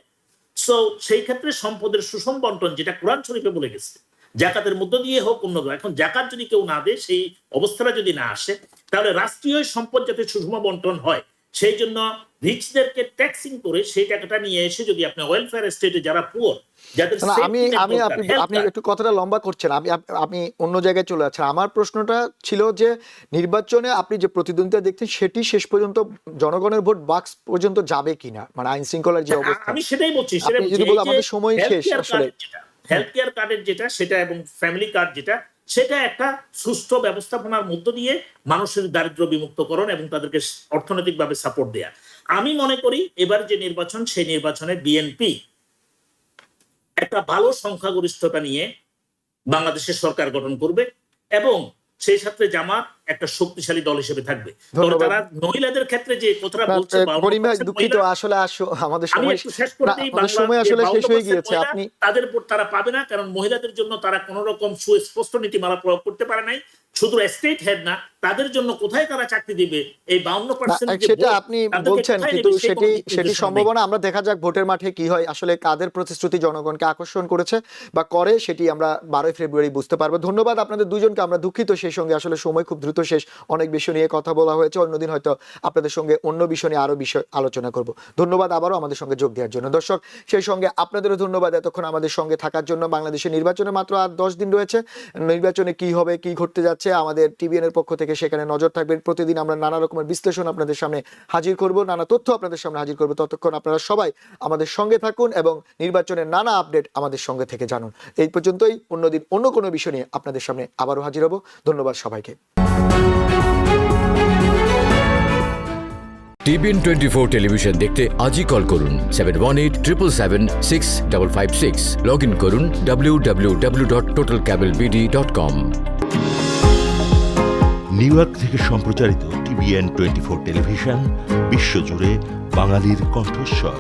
Speaker 2: So সেই ক্ষেত্রে সম্পদের সুষম বন্টন, যেটা কোরআন শরীফে বলে গেছে, জাকাতের মধ্য দিয়ে হোক অন্য, এখন জাকাত যদি কেউ না দেয়, সেই অবস্থাটা যদি না আসে, তাহলে রাষ্ট্রীয় সম্পদ যাতে সুষম বন্টন হয়, সেই জন্য রিচদেরকে ট্যাক্সিং করে সেই টাকাটা নিয়ে এসে যদি আপনি ওয়েলফেয়ার স্টেটে যারা পুয়ার, যাদের
Speaker 1: আপনি একটু কথাটা লম্বা করছেন, আপনি অন্য জায়গায় চলে যাচ্ছেন। আমার প্রশ্নটা ছিল যে নির্বাচনে আপনি যে প্রতিদ্বন্দ্বিতা দেখছেন সেটি শেষ পর্যন্ত জনগণের ভোট বাক্স পর্যন্ত যাবে কিনা, মানে আইন শৃঙ্খলার যে অবস্থা,
Speaker 2: আমি সেটাই বলছি।
Speaker 1: আমাদের সময় শেষ। আসলে
Speaker 2: হেলথ কেয়ার কার্ডের যেটা, সেটা এবং ফ্যামিলি কার্ড যেটা, সেটা একটা সুস্থ ব্যবস্থাপনার মধ্য দিয়ে মানুষের দারিদ্র বিমুক্তকরণ এবং তাদেরকে অর্থনৈতিকভাবে সাপোর্ট দেয়া। আমি মনে করি এবার যে নির্বাচন, সেই নির্বাচনে বিএনপি একটা ভালো সংখ্যাগরিষ্ঠতা নিয়ে বাংলাদেশের সরকার গঠন করবে এবং সেই সাথে জামাত একটা শক্তিশালী দল হিসেবে থাকবে। তারা মহিলাদের ক্ষেত্রে যে কথাটা বলছে,
Speaker 1: দুঃখিত, আসলে আমাদের সময় আসলে শেষ হয়ে গিয়েছে। আপনি
Speaker 2: তাদের উপর তারা পাবে না, কারণ মহিলাদের জন্য তারা কোন রকম সুস্পষ্ট নীতিমালা প্রয়োগ করতে পারে নাই। শুধু স্টেট হেড না, তাদের জন্য কোথায় তারা চাকরি দিবে, এই 52%
Speaker 1: সেটা আপনি বলছেন, কিন্তু সেটি সম্ভাবনা আমরা দেখা যাক ভোটের মাঠে কি হয়। আসলে কাদের প্রতিশ্রুতি জনগণকে আকর্ষণ করেছে বা করে, সেটি আমরা 12 ফেব্রুয়ারি বুঝতে পারবো। ধন্যবাদ আপনাদের দুজনকে। আমরা দুঃখিত সেই সঙ্গে আসলে সময় খুব দ্রুত শেষ, অনেক বিষয় নিয়ে কথা বলা হয়েছে। অন্যদিন হয়তো আপনাদের সঙ্গে অন্য বিষয় নিয়ে আরো বিষয় আলোচনা করব। ধন্যবাদ আবারও আমাদের সঙ্গে যোগ দেওয়ার জন্য। দর্শক, সেই সঙ্গে আপনাদেরও ধন্যবাদ এতক্ষণ আমাদের সঙ্গে থাকার জন্য। বাংলাদেশের নির্বাচনে মাত্র আর 10 দিন রয়েছে। নির্বাচনে কি হবে, কি ঘটতে যাচ্ছে, আমাদের টিভিএন এর পক্ষ থেকে সেখানে নজর থাকবে। প্রতিদিন আমরা নানা রকমের বিশ্লেষণ আপনাদের সামনে হাজির করব, নানা তথ্য আপনাদের সামনে হাজির করব। ততক্ষণ আপনারা সবাই আমাদের সঙ্গে থাকুন এবং নির্বাচনের নানা আপডেট আমাদের সঙ্গে থেকে জানুন। এই পর্যন্তই, অন্যদিন অন্য কোনো বিষয় নিয়ে আপনাদের সামনে আবারও হাজির হব। ধন্যবাদ সবাইকে।
Speaker 4: টিভিএন 24 টেলিভিশন দেখতে আজই কল করুন 7187776556। লগ ইন করুন www.totalcablebd.com।
Speaker 6: নিউ ইয়র্ক থেকে সম্প্রচারিত টিভিএন 24 টেলিভিশন বিশ্বজুড়ে বাঙালির কণ্ঠস্বর।